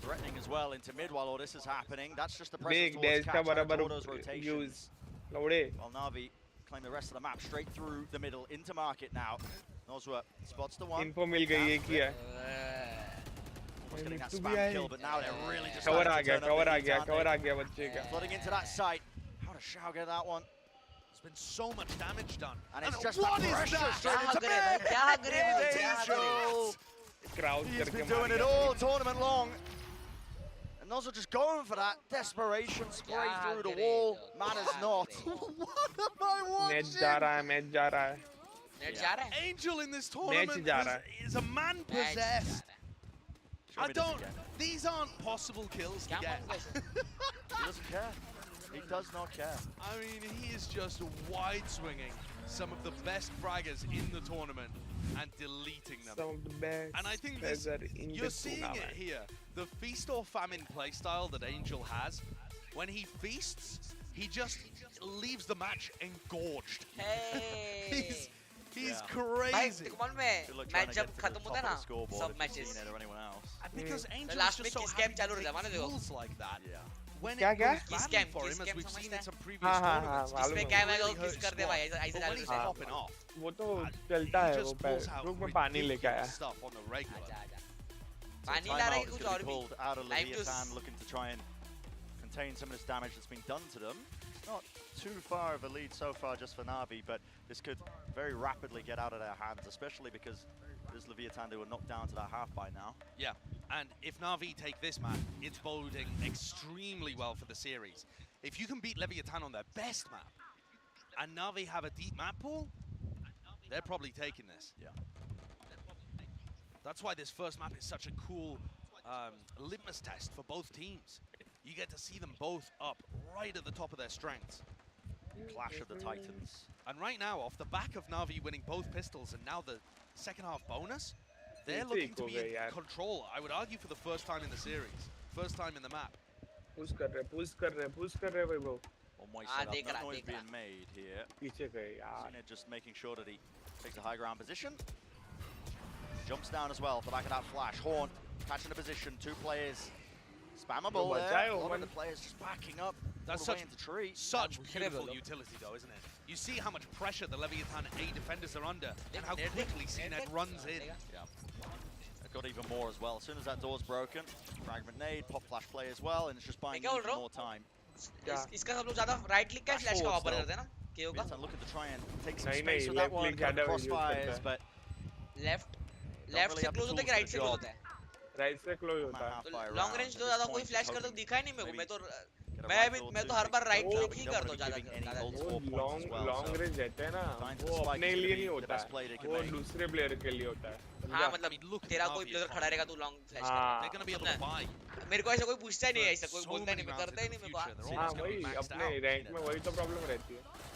Threatening as well into mid while all this is happening. That's just the pressure देख towards dash का Cat trying to बराबर draw those rotations. यूज लौड़े While Navi claim the rest of the map straight through the middle into market now. Nozwa spots the one. Info मिल गई एक ही है Almost getting that to be spam a- kill, but now they're really just cover starting आ to गया turn up cover the आ heat, गया aren't cover they? आ गया बच्चे का Flooding into that site. How does Shao get that one? There's been so much damage done. And it's just what that is pressure that? straight क्या into करे भाई mid. क्या करे भाई It's क्या करे Angel. क्राउड He's करके been मार doing it गया all tournament long. And Nozwa just going for that desperation spray क्या through the करे wall. लोग, Matters क्या not. करे? What am I match watching? जा रहा है मैच जा रहा है नेट जा रहा है Angel in this tournament जा रहा is a man मैच जा possessed. रहा है Show I me this don't. again. These aren't possible kills to क्या get. मालूम कैसे He doesn't care. He does not care. I mean, he is just wide swinging some of the best fraggers in the tournament and deleting them. some of the best And I think this, players are in you're the seeing it tournament. here. The feast or famine playstyle that Angel has, when he feasts, he just leaves the match engorged. Hey He's Yeah. भाई crazy. देखो मालूम है Good luck match trying to जब get to the खत्म top होता है of the ना scoreboard सब if you're matches CNED or anyone else. And because Angel last is में just so kiss happy cam to चालू take रहता है, मानो देखो। kills like that. Yeah. When क्या it क्या? goes Kiss badly cam, for kiss him, as cam we've seen in समझता some है? previous हाँ, हाँ, tournaments, हाँ, इसमें मालूम क्या है। है really किस hurt कर दे squad. भाई ऐसे But चालू when he's रहता है popping off, वो तो and चलता he है वो just pulls out रुक में पानी लेके आया ridiculous stuff on the regular. आजा आजा So पानी ला रहा timeout है is कुछ going और to be भी pulled out of Time to Leviathan, looking to try and contain some of this damage that's been done to them. Not too far of a lead so far just for Navi, but this could very rapidly get out of their hands, especially because there's Leviathan, they were knocked down to that half by now. Yeah, and if Navi take this map, it's boding extremely well for the series. If you can beat Leviathan on their best map, and Navi have a deep map pool, they're probably taking this. Yeah. That's why this first map is such a cool litmus test for both teams. You get to see them both up right at the top of their strengths. Clash of the Titans. And right now, off the back of Navi winning both pistols and now the second half bonus, they're ठीक looking to हो be गए in यार। control, I would argue, for the first time in the series. First time in the map. Push कर रहे भाई वो One-way Ah, setup, देख no रहा, noise देख being रहा। made here. पीछे गए यार Cine just making sure that he takes a high ground position. Jumps down as well off the back of that flash. Horn catching a position, two players. Spammable बचा there. है A lot Oman। of the players just backing up That's all the way such- into tree. Such Incredible. beautiful utility though, isn't it? You see how much pressure the Leviathan A defenders are under and how Net- quickly net- CNED runs in. Yeah. They've got even more as well. As soon as that door's broken, fragment nade, pop flash play as well, and it's just buying क्या बोल even रहा हूँ? more time. इसका सब लोग ज्यादा right click का flash का Forwards ऑपर though. करते हैं ना केओ का Leviathan looking to try and take some नहीं, space नहीं, with that left one, click cut the ज़्यादा use crossfires, करता है। but left don't left really से have the क्लोज होता है tools कि for राइट the से क्लोज job. होता है राइट से क्लोज होता है half by long round range at तो this ज्यादा point, कोई फ्लैश just करता hoping दिखा ही नहीं मेरे को maybe मैं तो get a मैं rifle तो or हर two. बार राइट वो क्लिक But ही you don't करता wanna हूँ be ज्यादा giving any ज्यादा goals वो for points as long well, long so range रहता है ना Trying to वो spike अपने is लिए gonna नहीं be the होता best play they है can वो make. दूसरे प्लेयर के लिए होता है हाँ समझा? मतलब Look at तेरा Navi कोई प्लेयर economy. खड़ा रहेगा तू लॉन्ग फ्लैश हाँ। They're going to be able to buy. मेरे को ऐसा कोई पूछता ही नहीं है ऐसा कोई So बोलता ही many नहीं मैं rounds करता ही into नहीं the मेरे को future. They're हाँ almost going to वही be maxed अपने out. रैंक में वही तो प्रॉब्लम रहती है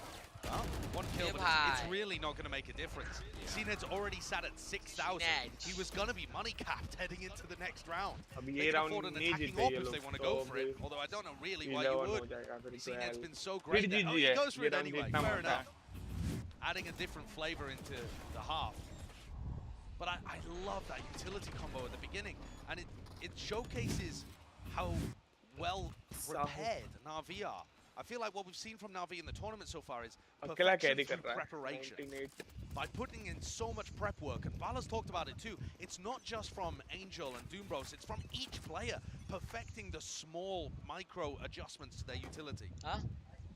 One kill, Yeah, but it's bhai. really not going to make a difference. CNED's already sat at 6,000. CNED. He was going to be money capped heading into the next round. अब They ये can round afford an नहीं attacking जीते op ये if लोग they want to तो go for it, फिर although I don't know really why 11 you हो would. जाएगा फिर CNED's 12 been so फिर great. जीत Oh, he गया goes for ये it राउंड anyway. जीतना Fair होता है enough. Adding a different flavor into the half. But I love that utility combo at the beginning. And it showcases how well prepared Navi are. I feel like what we've seen from Navi in the tournament so far is अकेला perfection carry कर through रहा है preparation. 98 By putting in so much prep work, and Vala's talked about it too, it's not just from Angel and Doombros, it's from each player perfecting the small micro adjustments to their utility. हाँ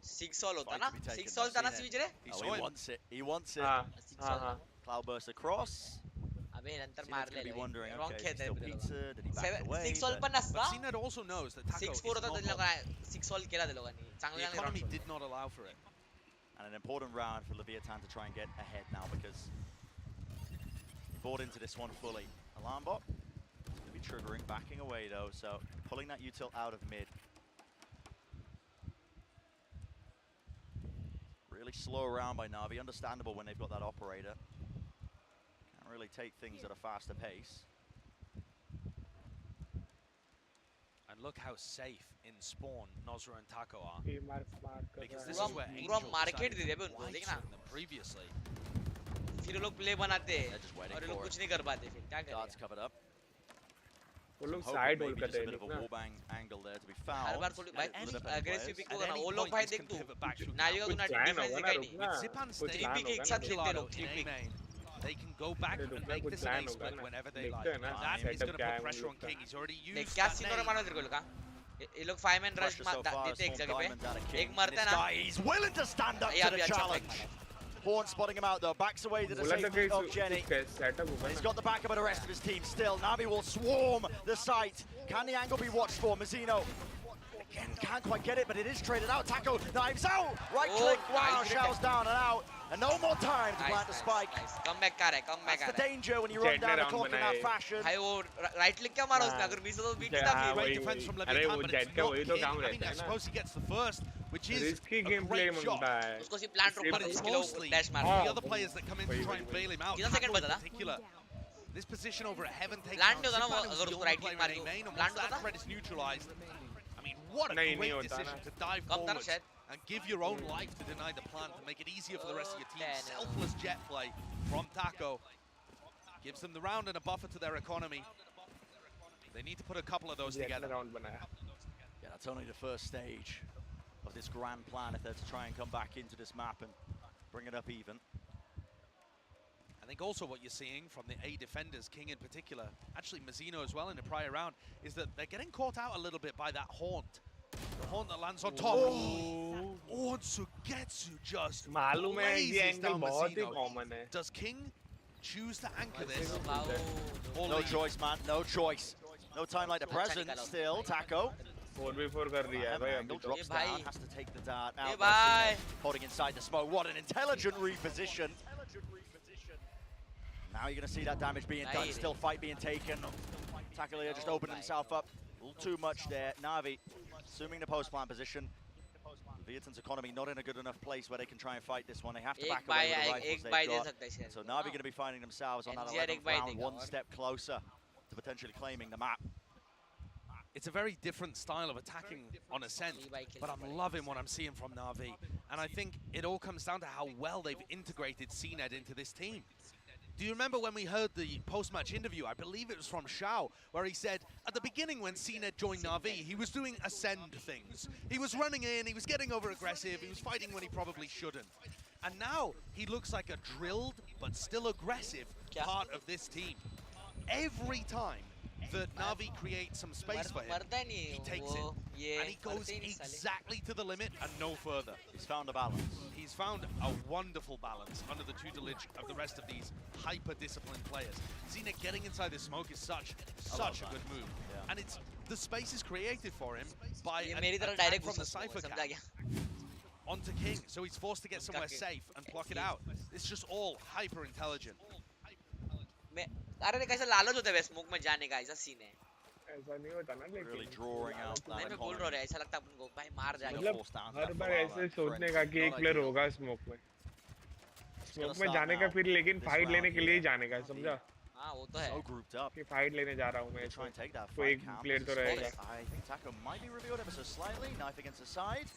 6 all होता Fight ना to be taken 6 all था ना now, switch रे He Oh, saw he it. wants it. He wants it. हाँ 6 हाँ all हाँ Cloudburst across. अबे नंतर Cnet's मारले gonna be wondering, wrong okay, खेळताय still ते लोकं. pizza, did he back away? 6 all पण But नसता. CNET also knows that Taco 6-4 is होता not त्या on. लोकांना 6 all केला त्या लोकांनी. The चांगले economy rounds did not allow for it. And an important round for Leviathan to try and get ahead now because he bought into this one fully. Alarm bot is going to be triggering, backing away though, so pulling that util out of mid. Really slow around by Navi, understandable when they've got that operator. Can't really take things at a faster pace. And look how safe in spawn Nozra and Taco are. Because Because this is where पूरा Angel market decided दे दिया to बे उनको, white देखना. swing them previously. फिर वो लोग play बनाते हैं They're just waiting और ये लोग for कुछ it. नहीं कर पाते फिर क्या Guards करें. covered up. वो लोग Hoping side hold maybe करते just a हैं bit of a ना. warbang angle there to be her found. बार थोड़ी भाई Get rid of any any aggressive players. pick At होगा ना any वो लोग point, भाई this देख can तू pivot back through नावी का कुछ तूने plan डिफेंस होगा देखा ना, नहीं. रुकना. Zipan कुछ staying plan TP के होगा एक ना, साथ खेलते हैं लोग in 3 A pick. main. They can go back अरे and रुकना, make कुछ this an plan A होगा split ना. whenever they देखते like. हैं ना, And that is setup going to क्या put है pressure वो on लोग का. King. He's already देख used क्या that सीन हो रहा है name. मानो तेरे को लगा. ये लोग 5 man rush Pressure so far देते has एक formed जगह diamonds out of पे. King. एक मरता है This ना. guy, he's willing to stand up ये to अभी the अच्छा challenge. fight मारा. Horn spotting him out though, backs away to the बोला था safety कि of Jenny. setup होगा He's ना. got the backup of the rest of his team still. Navi will swarm the site. Can the angle be watched for? Mazzino again can't quite get it, but it is traded out. Taco knives out. Right Oh, click. Wow, nice shells down and out. And no more time to plant the spike. Come back कर रहा है come back That's कर the रहा है. danger when you run Jet down the round clock in that बनाए. fashion. भाई वो right click क्या मारा उसने अगर मिस हो तो बीट था हाँ, फिर. Great वही, defense from वही. अरे Leviathan, वो but it's Jet का not वही तो King. काम I रहता mean, I है ना. suppose he gets the first, which is Risky a gameplay great shot. मांगता है. उसको सिर्फ प्लांट रोकना But था it's उसके लिए mostly डैश मार. हाँ. the other players that come in to वही, try and वही, bail him out. कितना Taco second in बचा था? particular. This position over at Heaven takes Plant out. नहीं होता ना वो, Zipan is अगर the उसको only right player click मार in A दो. main, and Plant once होता that ना? threat is neutralized, I mean, what a नहीं, great नहीं होता decision ना. to dive कम था ना forwards शायद. and give your own life to deny the plant and make it easier for the rest of your team. Damn. Selfless jet play from Taco. Gives them the round and a buffer to their economy. They need to put a couple of those Jet together. ने round बनाया. Yeah, that's only the first stage of this grand plan if they're to try and come back into this map and bring it up even. I think also what you're seeing from the A defenders, King in particular, actually Mazzino as well in the prior round, is that they're getting caught out a little bit by that haunt. The haunt that lands on top. Oh, and Sugetsu just मालूम है ये blazes angle down बहुत ही Mazzino. common है. Does King choose to anchor this? Or No leave? choice, man, no choice. No time like the present still. Taco. 4v4 कर दिया है Have भाई an अभी angle, तो. drops भाई. down, has to take the dart out. ये there, भाई. Cine holding inside the smoke. What an intelligent reposition. Now you're going to see that damage being done. Nice. Still fight being taken. Tackler just opened himself up. A little too much there. Navi assuming the post plant position. Leviathan's economy not in a good enough place where they can try and fight this one. They have to back away with the rifles they've got. So Navi going to be finding themselves on that 11th round, one step closer to potentially claiming the map. It's a very different style of attacking on Ascent, but I'm loving what I'm seeing from Navi. And I think it all comes down to how well they've integrated CNET into this team. Do you remember when we heard the post-match interview? I believe it was from Shao, where he said, at the beginning when CNET joined Navi, he was doing Ascend things. He was running in, he was getting over-aggressive, he was fighting when he probably shouldn't. And now, he looks like a drilled, but still aggressive part of this team. Every time that Navi creates some space for him, he takes it. And he goes exactly to the limit and no further. He's found a balance. He's found a wonderful balance under the tutelage of the rest of these hyper-disciplined players. Zenit getting inside the smoke is such a good move. Yeah. And it's the space is created for him by ये an मेरी तरह attack direct from the घुसा Cypher समझा camp क्या? onto King. So he's forced to get somewhere safe and pluck it out. It's just all hyper-intelligent. मैं अरे कैसा लालच होता है स्मोक में जाने का ऐसा सीन है. ऐसा नहीं होता ना लेकिन. Really drawing out that नहीं मैं बोल रहा हूँ ऐसा लगता है अपन को भाई मार जाएगा. मतलब हर बार ऐसे सोचने का कि एक प्लेयर होगा स्मोक में. स्मोक में जाने का फिर लेकिन फाइट लेने के लिए ही जाने का समझा. हाँ वो तो है. So grouped up. कि फाइट लेने जा रहा हूँ मैं. Try and take that तो fight एक count. प्लेयर तो रहेगा. I think Taco might be revealed ever so slightly. Knife against the side.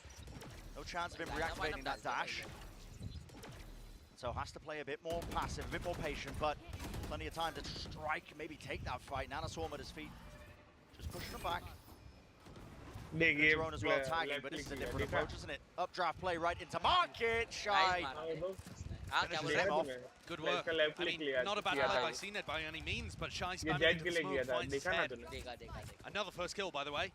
No chance of him reactivating that dash. So has to play a bit more passive, a bit more patient, but plenty of time to strike, maybe take that fight. Nanaswarm at his feet, just pushing him back. देखिए Drone as well tagging, but this is a different approach, isn't it? Updraft play right into market, Shy. हाँ क्या बोल Finishes रहा him है? off. Good work. I mean, not a bad play by CNET by any means, but Shy ये spamming jet into के the लिए किया smoke था. finds his देखा ना head. तूने. देखा. Another first kill, by the way.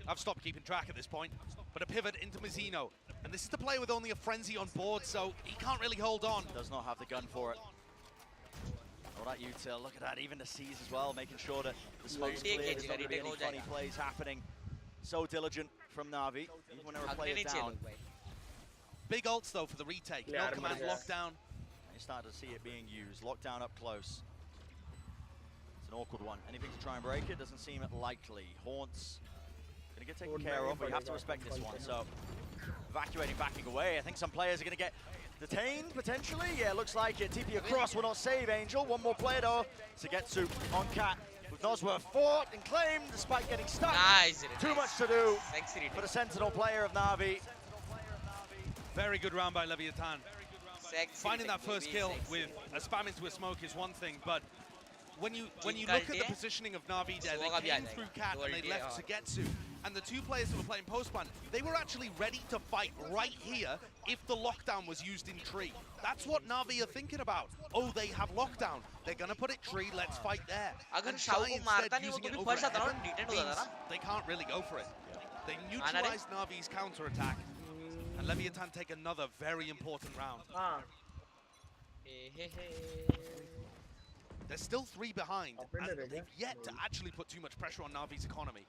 I've stopped keeping track at this point. But a pivot into Mazzino. And this is the player with only a frenzy on board, so he can't really hold on. Does not have the gun for it. All that util, look at that, even the C's as well, making sure that the smoke's clear, there's not going to be any funny plays happening. So diligent from Navi, even when they're a player down. Big ults though for the retake, no command lockdown. You start to see it being used, lockdown up close. It's an awkward one. Anything to try and break it doesn't seem likely. Haunts gonna get taken care of, but you have to respect this one. So evacuating, backing away. I think some players are gonna get detained potentially. Yeah, looks like it. TP across will not save Angel. One more player though to get to on Cat. With Nosworth fought and claimed despite getting stuck. Too much to do for the Sentinel player of Navi. Very good round by Leviathan. Finding that first kill with a spam into a smoke is one thing, but when you look at the positioning of Navi there, they came through Cat and they left Sugetsu, and the two players that were playing post-ban, they were actually ready to fight right here if the lockdown was used in tree. That's what Navi are thinking about. Oh, they have lockdown. They're gonna put it tree, let's fight there. And Shy instead using it over Heaven means they can't really go for it. They neutralized Navi's counter-attack, and Leviathan take another very important round. They're still 3 behind, and they've yet to actually put too much pressure on Navi's economy.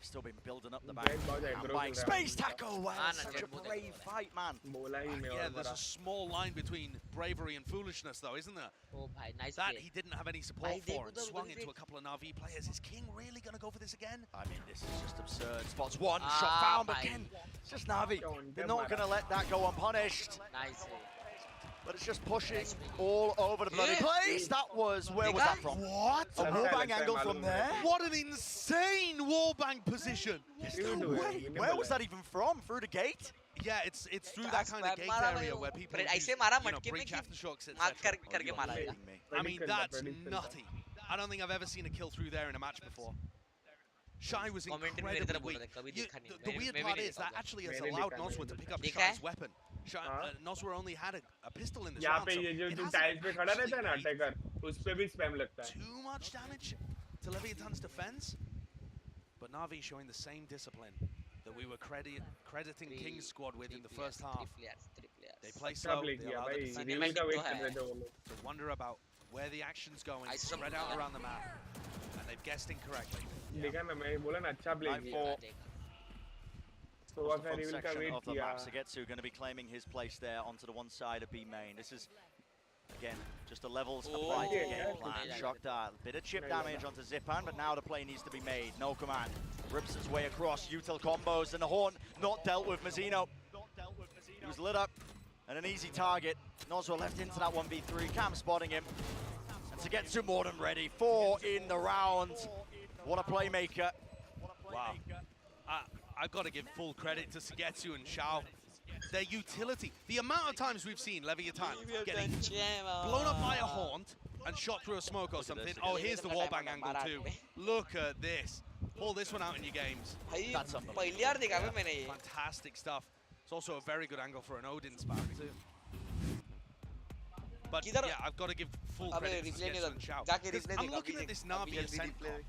Still been building up the back. And buying space, Taco! Wow, such a brave fight, man. Yeah, there's a small line between bravery and foolishness, though, isn't there? That he didn't have any support for and swung into a couple of Navi players. Is King really going to go for this again? I mean, this is just absurd. Spots one, shot found, but again, it's just Navi. They're not going to let that go unpunished. But it's just pushing all over the bloody place. That was, where was that from? What? A wallbang angle from there? What an insane wallbang position. There's no way. Where was that even from? Through the gate? Yeah, it's through that kind of gate area where people use, breach aftershocks, etc. I mean, that's nutty. I don't think I've ever seen a kill through there in a match before. Shy was incredibly weak. The weird part is that actually has allowed Nosworth to pick up Shy's weapon. Nosworth only had a pistol in this round, so too much damage to Leviathan's defense. But Navi showing the same discipline that we were crediting King's squad with in the first half. They play slow, they allow the defenders to wonder about where the action's going, spread out around the map, and they've guessed incorrectly. So the section of the map, Sugetsu going to be claiming his place there onto the one side of B main. This is, again, just a levels applied to the game plan. Shock dart, bit of chip damage onto Zipan, but now the play needs to be made. No command, rips his way across, util combos, and the horn not dealt with. Mazzino, he was lit up, and an easy target. Nosworth left into that 1v3, Cam spotting him. And Sugetsu more than ready, 4 in the round. What a playmaker. Wow. I've got to give full credit to Sugetsu and Xiao. Their utility. The amount of times we've seen Leviathan getting blown up by a haunt and shot through a smoke or something. Oh, here's the wallbang angle too. Look at this. Pull this one out in your games. That's unbelievable. Fantastic stuff. It's also a very good angle for an Odin spam too. But yeah, I've got to give full credit to Sugetsu and Xiao. I'm looking at this Navi ascent clock,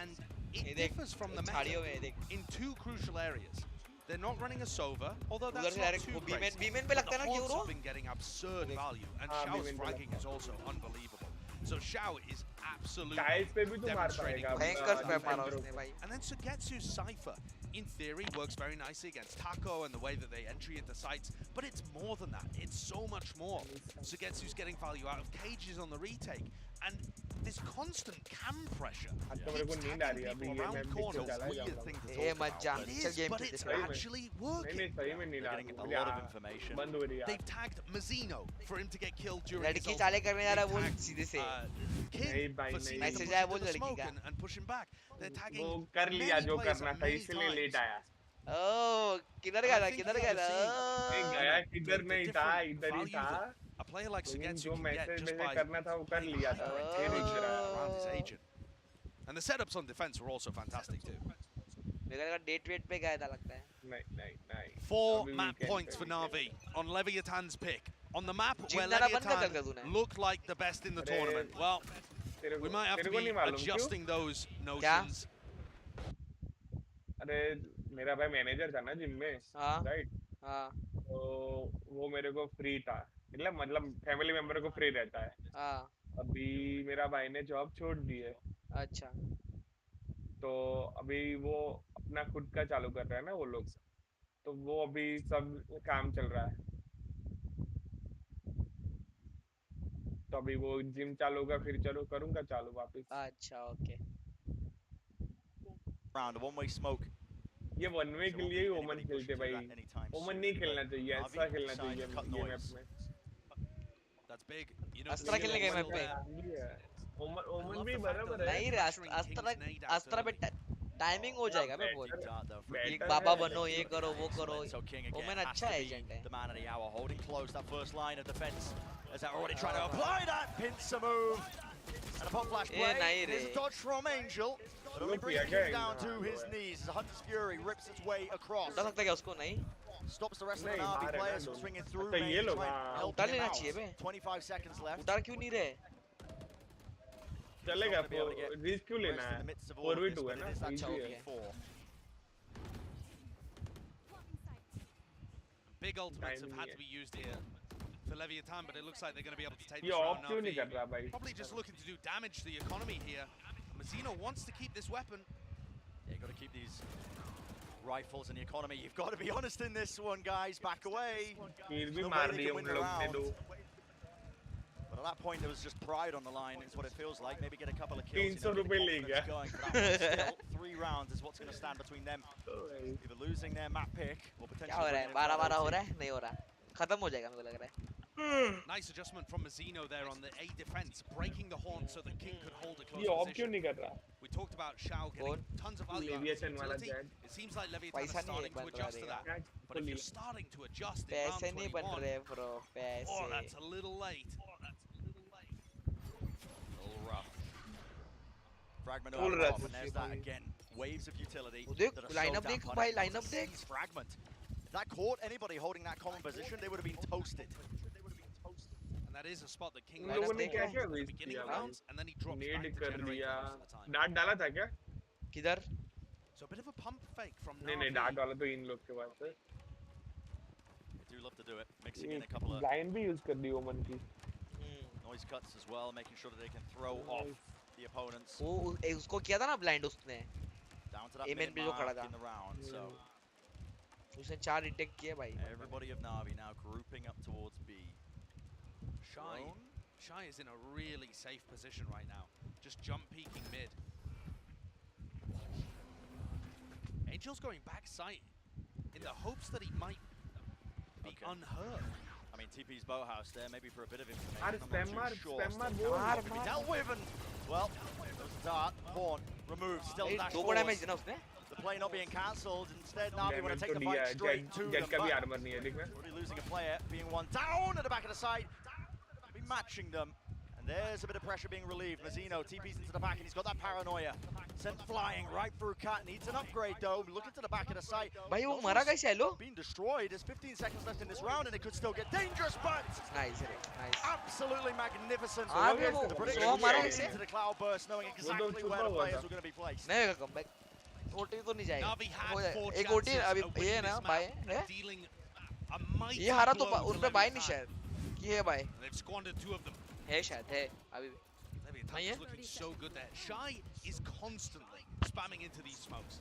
and it differs from the meta in 2 crucial areas. They're not running a Sova, although that's not too crazy. The haunts have been getting absurd value, and Xiao's fragging is also unbelievable. So Xiao is absolutely demonstrating. And then Sugetsu's Cypher, in theory, works very nicely against Taco and the way that they entry into sites, but it's more than that. It's so much more. Sugetsu's getting value out of cages on the retake, and this constant cam pressure. It's tagging people around corners. Weird thing to talk about. It is, but it's actually working. They're getting a lot of information. They've tagged Mazzino for him to get killed during his King for seeing him push the smoke and push him back. They're tagging many players many times. Oh, किधर गया था? किधर गया था? नहीं गया किधर नहीं था, इधर ही था. A player like Sugetsu can get just by करना था वो कर लिया था. around his agent. And the setups on defense were also fantastic too. मेरे का डेट वेट पे गया था लगता है. नहीं. 4 map points for Navi on Leviathan's pick. On the map where Leviathan looked like the best in the tournament. Well, we might have to be adjusting those notions. अरे मेरा भाई मैनेजर था ना जिम में, राइट? हाँ. तो वो मेरे को फ्री था मतलब फैमिली मेंबर को फ्री रहता है। हाँ अभी मेरा भाई ने जॉब छोड़ दी है, अच्छा तो अभी वो अपना खुद का चालू कर रहा है ना वो लोग, तो वो अभी सब काम चल रहा है। तो अभी वो जिम चालू होगा, फिर चलो करूंगा चालू वापस। अच्छा okay Round, a one-way smoke. ये वन वे So के won't लिए be ही ओमन anybody खेलते pushing भाई। through that anytime ओमन soon. नहीं But खेलना चाहिए, Navi ऐसा खेलना decide चाहिए to cut ये मैप noise. में। That's big. You know, अस्त्रा लेकिन खेलने गए ओमन मैप का पे आंधी है। ओमन I ओमन love भी the fact though बराबर that है। नहीं they're रे pressuring अस्त्रा King's nade out अस्त्रा पे early. टाइमिंग हो हाँ, जाएगा बे बहुत Big dart though for एक बेटर बाबा है बनो ये लेकिन करो वो करो So King again Omen has अच्छा to be एजेंट है the man of the hour, holding close that first line of defense. As they're already trying to apply that pincer move. And a pop flash ये play. नहीं There's रे a dodge from Angel. But only लोग brings किया क्या King down हाँ, to low his है। knees as Hunter's Fury rips its way across. उठा सकता है क्या उसको नहीं Stops the rest of the नहीं Navi बाहर है ना players from दोनों। swinging through अच्छा main ये to लोग try and हाँ help उतार him लेना out. चाहिए बे 25 seconds left. उतार क्यों नहीं रहे चलेगा। Not gonna be able to get risk क्यों लेना rest in है? the midst of all of this, 4v2 है but ना, it is that easy है। 2v4. Big ultimates have Timing had है। to be used here for Leviathan, but it looks like they're going to be able to take ये this of round. क्यों नहीं Navi कर रहा भाई? probably just looking to do damage to the economy here. Mazzino wants to keep this weapon. Yeah, you've got to keep these rifles in the economy. You've got to be honest in this one, guys. Back away. कील भी No मार way they दिए can win उन the लोग ने round. दो। But at that point, there was just pride on the line, is what it feels like. Maybe get a couple of kills. 300 रुपए ले गया। Going for that one. Still, 3 rounds is what's going to stand between them. Either losing their map pick or potentially. क्या हो रहा है 12-12 हो रहा है नहीं हो रहा खत्म हो जाएगा मेरे को लग रहा है Nice adjustment from Mazzino there on the A defense, breaking the horn so that King could hold a close ये ऑफ क्यों position. नहीं कर रहा? We talked about Shao getting tons of value out of his Leviathan वाला utility. Jad। It seems like Leviathan is पैसा नहीं है starting to बन adjust to रहा that. But if you're starting to adjust in round पैसे नहीं बन 21, रहे ब्रो oh, पैसे that's a little late. A little rough. Fragment Full over the top, rush. and there's that again. Waves of utility. देख that are lineup so देख damn भाई punishing. Lineup It's a देख seized fragment. If that caught anybody holding that common position, they would have been toasted. And that is a spot that King उन likes लोगों to ने hold क्या on क्या to at the वेस्ट beginning किया of भाई? rounds, and then he drops back नेड to कर generate दिया। most of the time. Dart डाला था क्या? किधर So a bit of a pump fake from नहीं नहीं डार्ट Navi. वाला तो इन लोग के पास है। They do love to do it, mixing in a couple of blind भी यूज कर दी ओमन की। noise cuts as well, making sure that they can throw off the opponents वो उसको किया था ना ब्लाइंड उसने down to that Amen minute पे जो खड़ा mark था। in the round. So उसने 4 रिटेक किए भाई everybody of Navi now grouping up towards B. Shy is in a really safe position right now. Just jump peeking mid. Angel's going back sight in the hopes that he might be unhurt. I mean, TP's boathouse there, maybe for a bit of information. मार I'm not spam too मार sure. Spam मार Still बोल। to be dealt with, and well, there was a dart, horn removed, still dash दो force. Damage ना उसने The play not being cancelled. Instead, Navi want damage to तो take the दिया fight है। straight to jet them. का भी But armour नहीं है देख में। already losing a player, being one down at the back of the side. Be matching them. And there's a bit of pressure being relieved. Mazzino TP's into the back, and he's got that paranoia. Sent flying right through Cat. Needs an upgrade, though. Looking to the back of the site. भाई वो मरा कैसे है लो Being destroyed. There's 15 seconds left in this round, and it could still get dangerous, but nice रे nice absolutely magnificent. हाँ The भी वो prediction वो मरा going कैसे into the cloudburst, knowing exactly where the players were going to be placed. नहीं होगा comeback OT तो नहीं जाएगा Navi had हो जाएगा 4 एक ओटी chances अभी of ये winning ना this बाय map है and dealing a mighty ये हारा तो blow उन to पे बाय नहीं Leviathan. शायद कि है bye And they've squandered 2 of them. है शायद है अभी भी Leviathan नहीं is है looking so good there. Shy is constantly spamming into these smokes.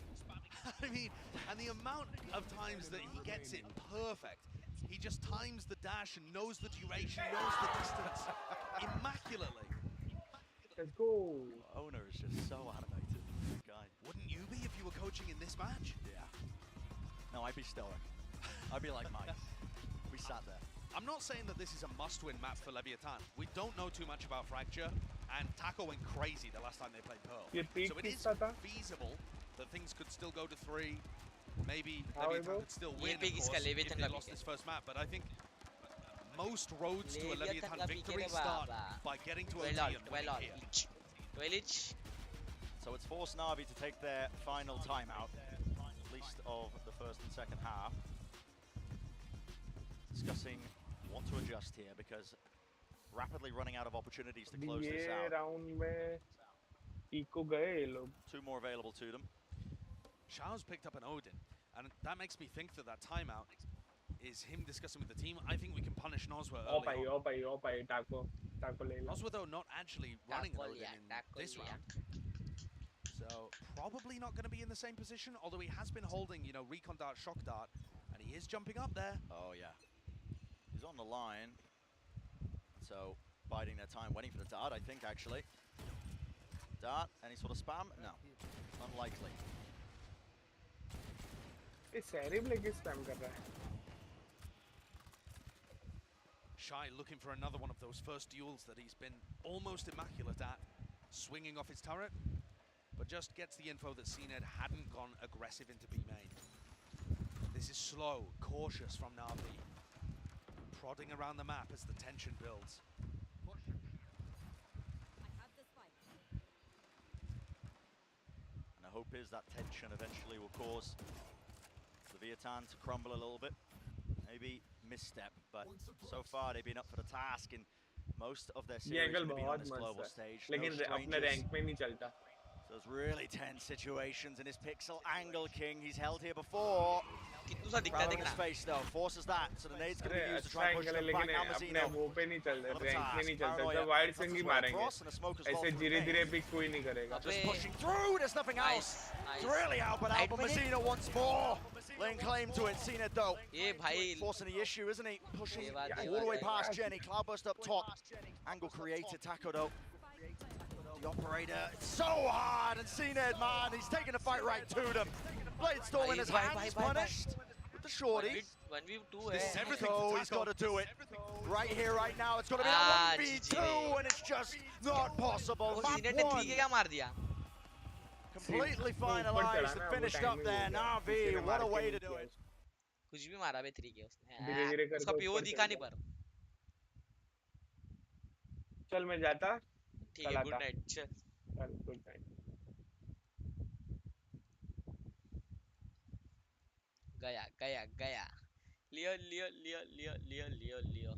I mean, and the amount of times that he gets it perfect. He just times the dash and knows the duration, knows the distance immaculately. Let's go. Owner is just so animated. Guy. Wouldn't you be if you were coaching in this match? Yeah. No, I'd be stoic. I'd be like Mike. We sat there. I'm not saying that this is a must-win map for Leviathan. We don't know too much about Fracture, and Taco went crazy the last time they played Pearl. ये peak So it is किसका था? feasible that things could still go to 3. Maybe How Leviathan about- could still ये win, of peak course, इसका if Leviathan they का lost peak this first map. But I think most roads to a Leviathan victory start by getting to OT and winning here. 12 each So it's forced Navi to take their final timeout, at least of the first and second half. Discussing what to adjust here because rapidly running out of opportunities to close this ये out. Round में eco गए ये लोग। 2 more available to them. Shao's picked up an Odin, and that makes me think that that timeout is him discussing with the team. I think we can punish Noswa early on. Noswa, though, not actually running an Odin in this round. So probably not going to be in the same position, although he has been holding, you know, Recon Dart, Shock Dart, and he is jumping up there. Oh, yeah. He's on the line. So biding their time, waiting for the dart, I think, actually. Dart, any sort of spam? No, unlikely. Shy looking for another one of those first duels that he's been almost immaculate at, swinging off his turret, but just gets the info that CNED hadn't gone aggressive into B main. This is slow, cautious from Navi, prodding around the map as the tension builds. And the hope is that tension eventually will cause Leviathan to crumble a little bit. Maybe misstep, but so far they've been up for the task in most of their series when they've been on this global stage. No strangers. Those really tense situations in his pixel angle king. He's held here before. Crowd on his face though, forces that, so the nade's going to be used to try and push them back. Now Mazzino. Just pushing through, there's nothing else. It's really out, but Mazzino once more. Laying claim to it, CNED though. Forcing the issue, isn't he? Pushing all the way past Jenny. Cloudburst up top. Angle created, Taco though. The operator, it's so hard, and CNED, man, he's taking the fight right to them. Bladestorm in his hands, punished with the shorty. 1v2 This is everything. He's got to do it. Right here, right now, it's got to be that 1v2, and it's just not possible. Completely finalized and finished up there. Navi, what a way to do it. कुछ भी मारा बे 3 के उसने उसका PO दिखा नहीं पर चल मैं जाता ठीक है गुड नाइट चल गुड नाइट गया गया गया लियो लियो लियो लियो लियो लियो लियो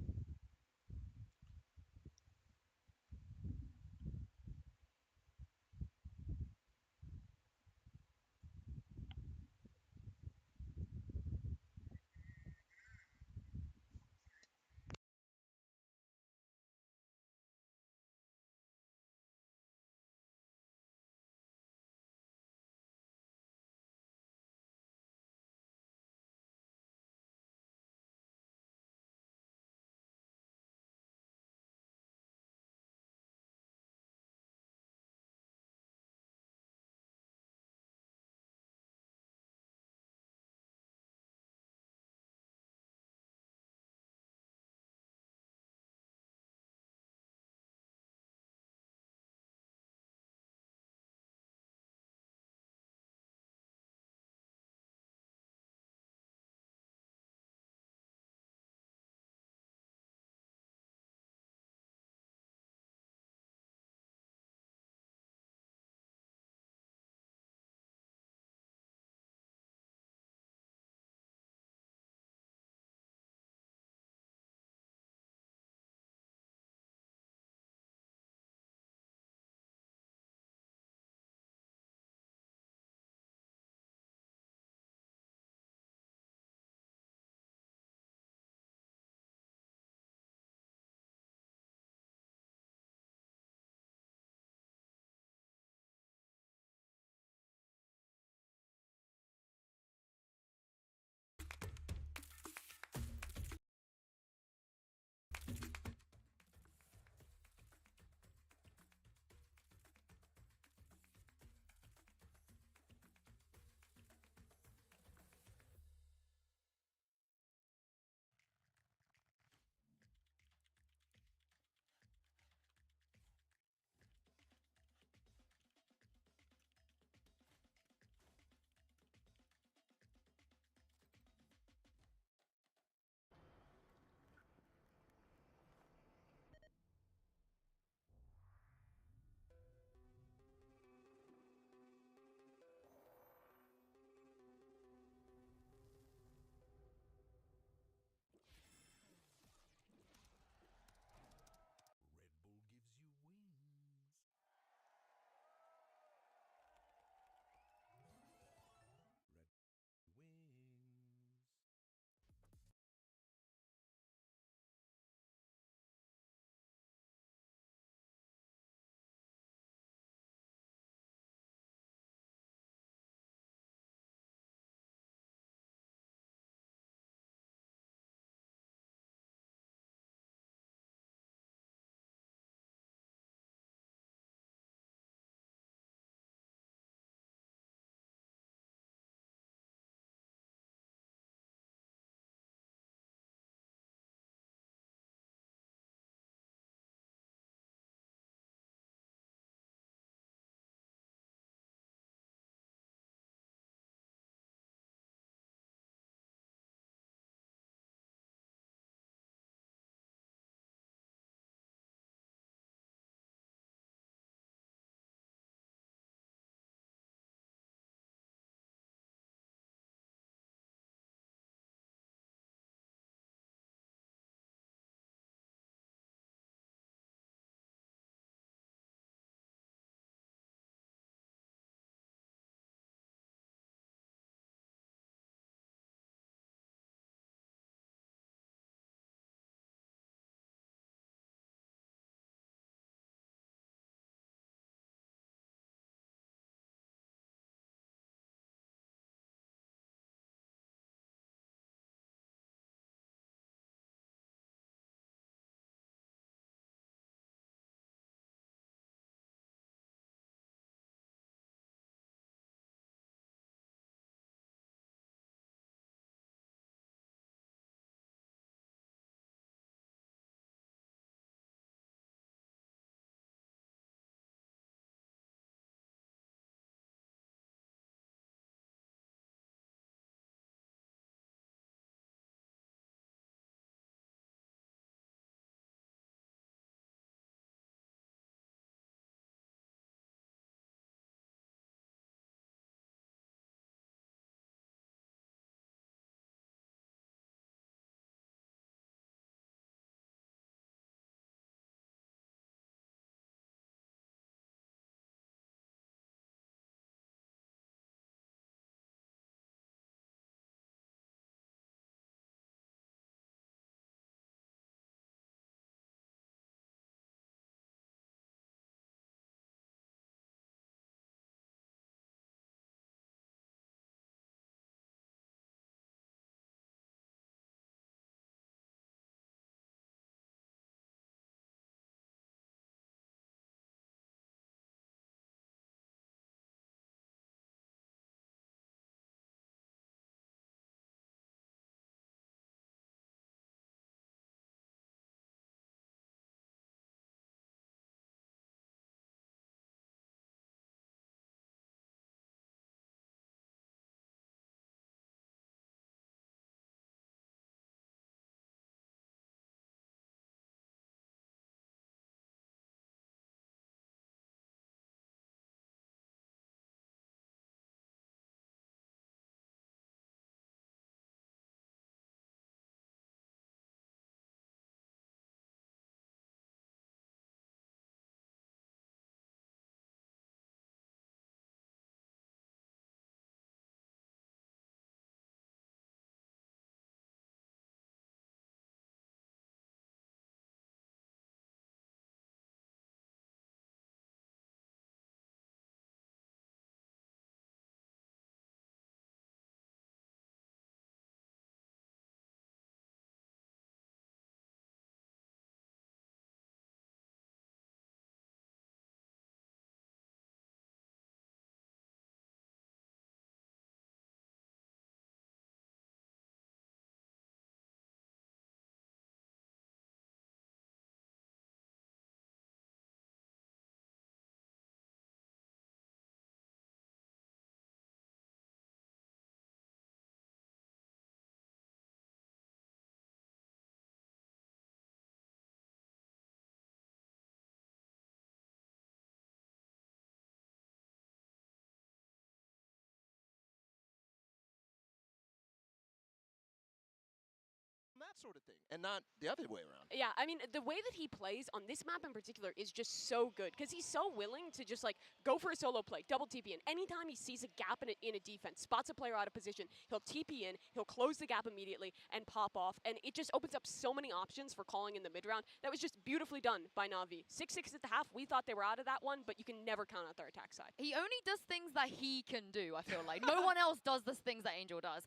that sort of thing, and not the other way around. Yeah, I mean, the way that he plays on this map in particular is just so good, because he's so willing to just, like, go for a solo play, double TP in. Anytime he sees a gap in a defense, spots a player out of position, he'll TP in, he'll close the gap immediately, and pop off, and it just opens up so many options for calling in the mid-round. That was just beautifully done by Navi. 6-6 at the half, we thought they were out of that one, but you can never count out their attack side. He only does things that he can do, I feel like. No one else does the things that Angel does.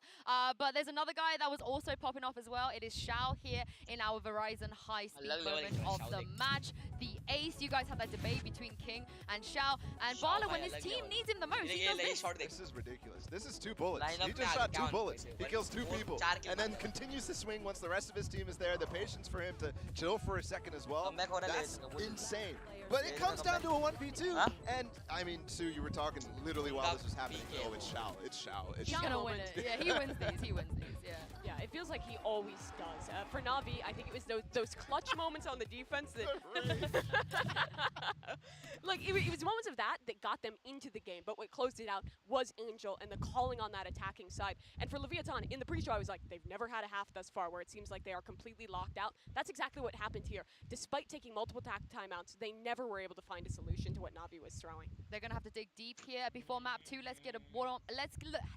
But there's another guy that was also popping off as well. It is Xiao here in our Verizon high-speed moment of the match. The ace, you guys had that debate between King and Xiao. And Bala, when his team needs him the most, he does this. This is ridiculous. This is 2 bullets. He just shot 2 bullets. He kills 2 people. And then continues to swing once the rest of his team is there. The patience for him to chill for a second as well. That's insane. But it comes down to a 1v2. And, I mean, Sue, you were talking literally while this was happening. Oh, it's Xiao. It's Xiao. He's gonna win it. Yeah, he wins these. He wins these. Yeah. Yeah, it feels like he always does. For Navi, I think it was those clutch moments on the defense that... like, it was moments of that got them into the game, but what closed it out was Angel and the calling on that attacking side. And for Leviathan, in the pre-show, I was like, they've never had a half thus far where it seems like they are completely locked out. That's exactly what happened here. Despite taking multiple timeouts, they never were able to find a solution to what Navi was throwing. They're gonna have to dig deep here before map 2. Let's get a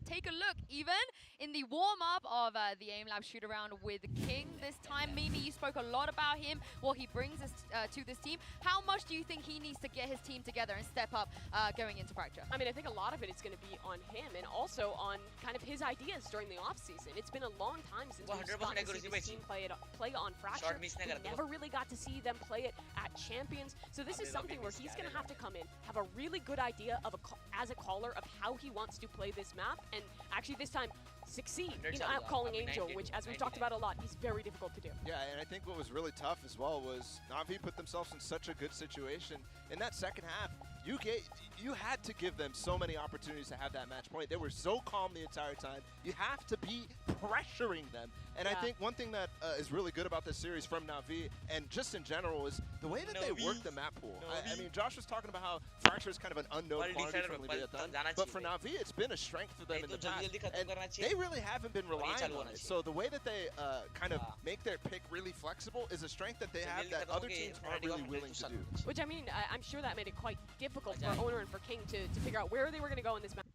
take a look even in the warm-up of the Aim Lab shoot-around with King this time. Mimi, you spoke a lot about him, what he brings us to this team. How much do you think he needs to get his team together and step up going into Fracture? I mean, I think a lot of it is going to be on him and also on kind of his ideas during the off-season. It's been a long time since we've gotten to see this team play on Fracture. We never really got to see them play it at Champions. So this is something where he's going to have to come in, have a really good idea of as a caller of how he wants to play this map, and actually this time succeed in out-calling Angel, which, as we've talked about a lot, is very difficult to do. Yeah, and I think what was really tough as well was Navi put themselves in such a good situation. In that second half, you had to give them so many opportunities to have that match point. They were so calm the entire time. You have to be pressuring them. And I think one thing that is really good about this series from Navi, and just in general, is the way that they work the map pool. I mean, Josh was talking about how Fracture is kind of an unknown quantity from Leviathan, but for Navi, it's been a strength for them in the past. And they really haven't been relying on it. So the way that they kind of make their pick really flexible is a strength that they have that other teams aren't really willing to do. Which, I mean, I'm sure that made it quite difficult for Owner and for King to figure out where they were going to go in this match.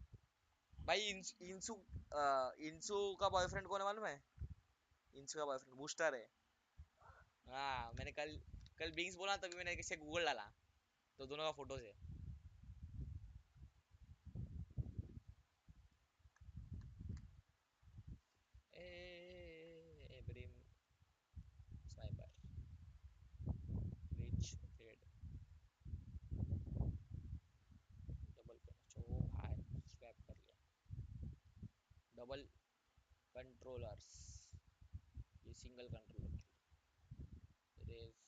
भाई इंसू का boyfriend कौन है मालूम है? इंसू का boyfriend booster है. हाँ, मैंने कल बिंग्स बोला तभी मैंने किसी गूगल डाला तो दोनों का फोटोज है. Ebrim sniper reach red double ओ भाई स्वैप कर लिया. डबल कंट्रोलर्स, ये single controller race.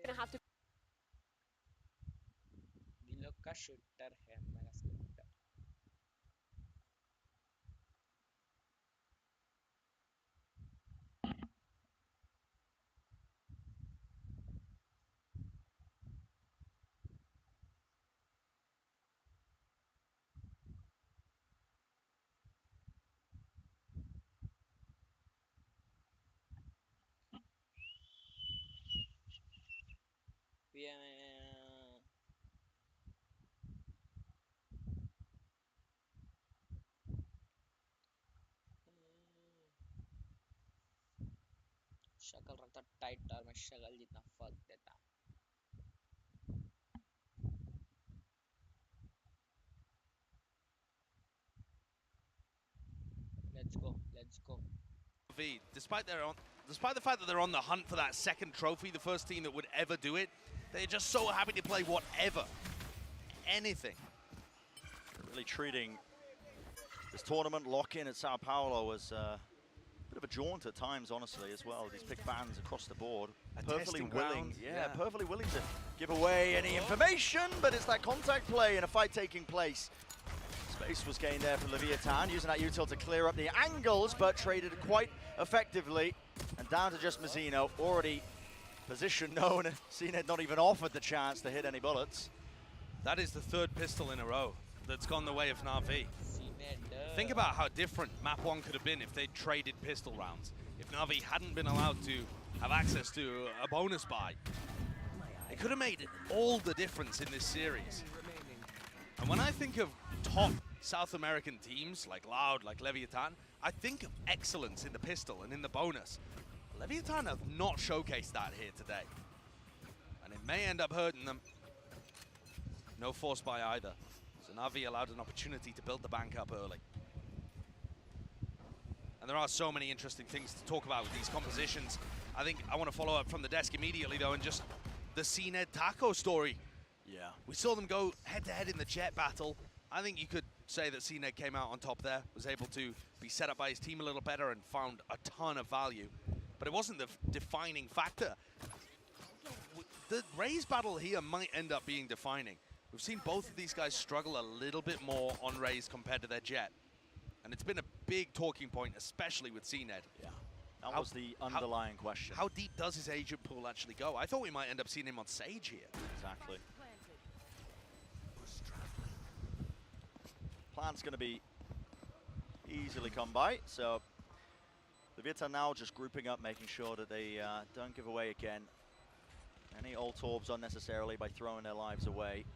Gonna have to. दिलों का शूटर है मेरा स्कूटर. शक्ल रखता टाइट और मैं शक्ल जितना फक देता. Let's go. Despite the fact that they're on the hunt for that second trophy, the first team that would ever do it, they're just so happy to play whatever, anything. They're really treating this tournament lock-in at Sao Paulo as a bit of a jaunt at times, honestly, as well. These big fans across the board, perfectly willing, perfectly willing to give away any information, but it's that contact play and a fight taking place. Space was gained there for Leviathan, using that util to clear up the angles, but traded quite effectively. And down to just Mazzino, already position known, and CNED not even offered the chance to hit any bullets. That is the third pistol in a row that's gone the way of Navi. Think about how different map 1 could have been if they'd traded pistol rounds. If Navi hadn't been allowed to have access to a bonus buy. It could have made all the difference in this series. And when I think of top South American teams, like Loud, like Leviathan, I think of excellence in the pistol and in the bonus. Leviathan have not showcased that here today. And it may end up hurting them. No force buy either. So Navi allowed an opportunity to build the bank up early. And there are so many interesting things to talk about with these compositions. I think I want to follow up from the desk immediately though, and just the CNED Taco story. Yeah. We saw them go head-to-head in the jet battle. I think you could say that CNED came out on top there, was able to be set up by his team a little better and found a ton of value. But it wasn't the defining factor. The Raze battle here might end up being defining. We've seen both of these guys struggle a little bit more on Raze compared to their jet. And it's been a big talking point, especially with CNED. Yeah. That was the underlying question. How deep does his agent pool actually go? I thought we might end up seeing him on Sage here. Exactly. Plan's going to be easily come by, so the Vietnam now just grouping up, making sure that they don't give away again any ult orbs unnecessarily by throwing their lives away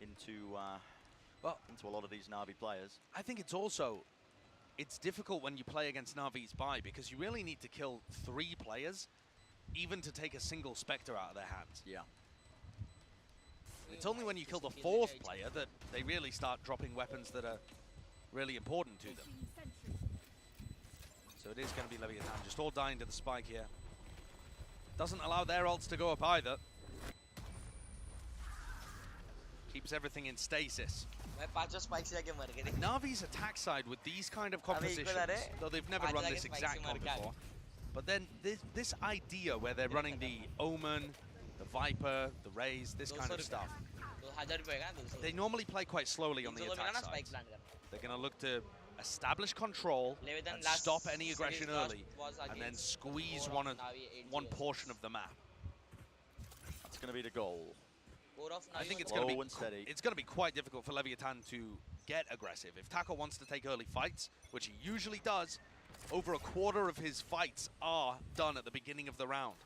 into a lot of these Navi players. I think it's also, it's difficult when you play against Navi's buy because you really need to kill 3 players even to take a single Spectre out of their hands. Yeah. It's only when you kill the 4th player that they really start dropping weapons that are really important to them. So it is going to be Leviathan just all dying to the spike here. Doesn't allow their ults to go up either. Keeps everything in stasis. Navi's attack side with these kind of compositions, though they've never run this exact comp before, but then this idea where they're running the Omen, the Viper, the Raze, this kind of stuff. They normally play quite slowly on the attack side. They're going to look to establish control and stop any aggression early, and then squeeze one portion of the map. That's going to be the goal. I think it's going to be quite difficult for Leviathan to get aggressive. If Taco wants to take early fights, which he usually does, over a quarter of his fights are done at the beginning of the round.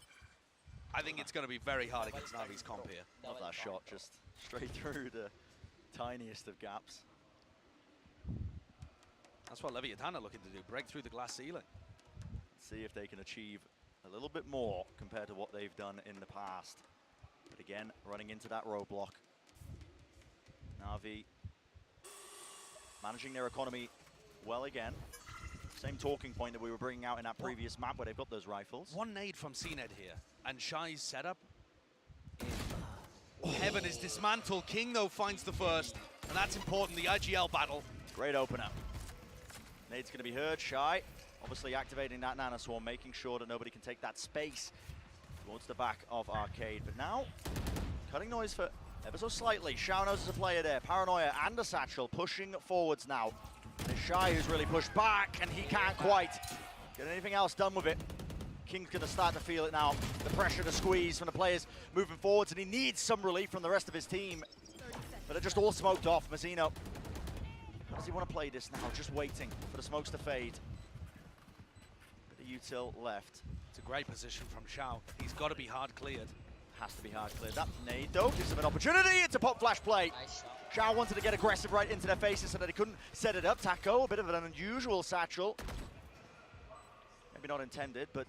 I think it's going to be very hard against Navi's comp here. Love that shot, just straight through the tiniest of gaps. That's what Leviathan are looking to do, break through the glass ceiling. See if they can achieve a little bit more compared to what they've done in the past. But again, running into that roadblock. Navi managing their economy well again. Same talking point that we were bringing out in that previous map where they've got those rifles. One nade from CNED here, and Shai's setup. Heaven is dismantled. King, though, finds the first, and that's important, the IGL battle. Great opener. Nade's going to be heard. Shai, obviously activating that nanoswarm, making sure that nobody can take that space towards the back of Arcade. But now, cutting noise for ever so slightly. Shao knows there's a player there. Paranoia and a Satchel pushing forwards now. There's Shai who's really pushed back, and he can't quite get anything else done with it. King's going to start to feel it now. The pressure to squeeze from the players moving forwards, and he needs some relief from the rest of his team. But they're just all smoked off. Mazzino, how does he want to play this now? Just waiting for the smokes to fade. Bit of util left. It's a great position from Shao. He's got to be hard cleared. Has to be hard cleared. That nade, though, gives him an opportunity. It's a pop flash play. Shao wanted to get aggressive right into their faces so that he couldn't set it up. Taco, a bit of an unusual satchel. Maybe not intended, but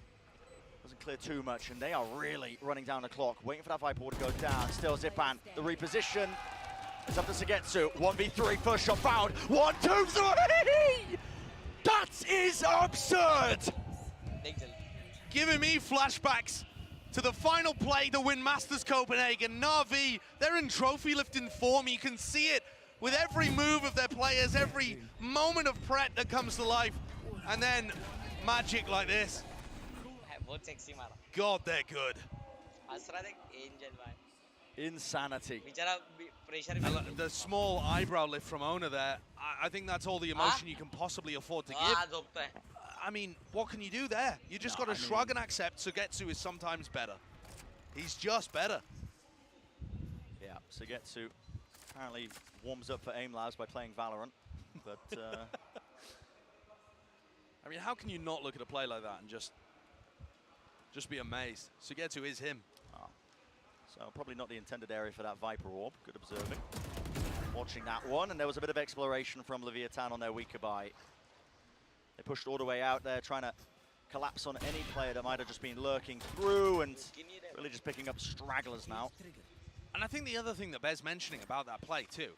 doesn't clear too much. And they are really running down the clock, waiting for that Viper to go down. Still Zipan, the reposition. It's up to Sagetsu. 1v3, first shot found. 1, 2, 3! That is absurd! Giving me flashbacks to the final play to win Masters Copenhagen. Navi, they're in trophy lifting form. You can see it with every move of their players, every moment of Pret that comes to life. And then magic like this. God, they're good. Insanity. The small eyebrow lift from Ona there, I think that's all the emotion you can possibly afford to give. I mean, what can you do there? You just got to shrug and accept. Sugetsu is sometimes better. He's just better. Yeah, Sugetsu apparently warms up for Aim Labs by playing Valorant, but... I mean, how can you not look at a play like that and just be amazed? Sugetsu is him. So probably not the intended area for that Viper Orb. Good observing. Watching that one, and there was a bit of exploration from Leviathan on their weaker buy. They pushed all the way out there, trying to collapse on any player that might have just been lurking through, and really just picking up stragglers now. And I think the other thing that Bez mentioning about that play too,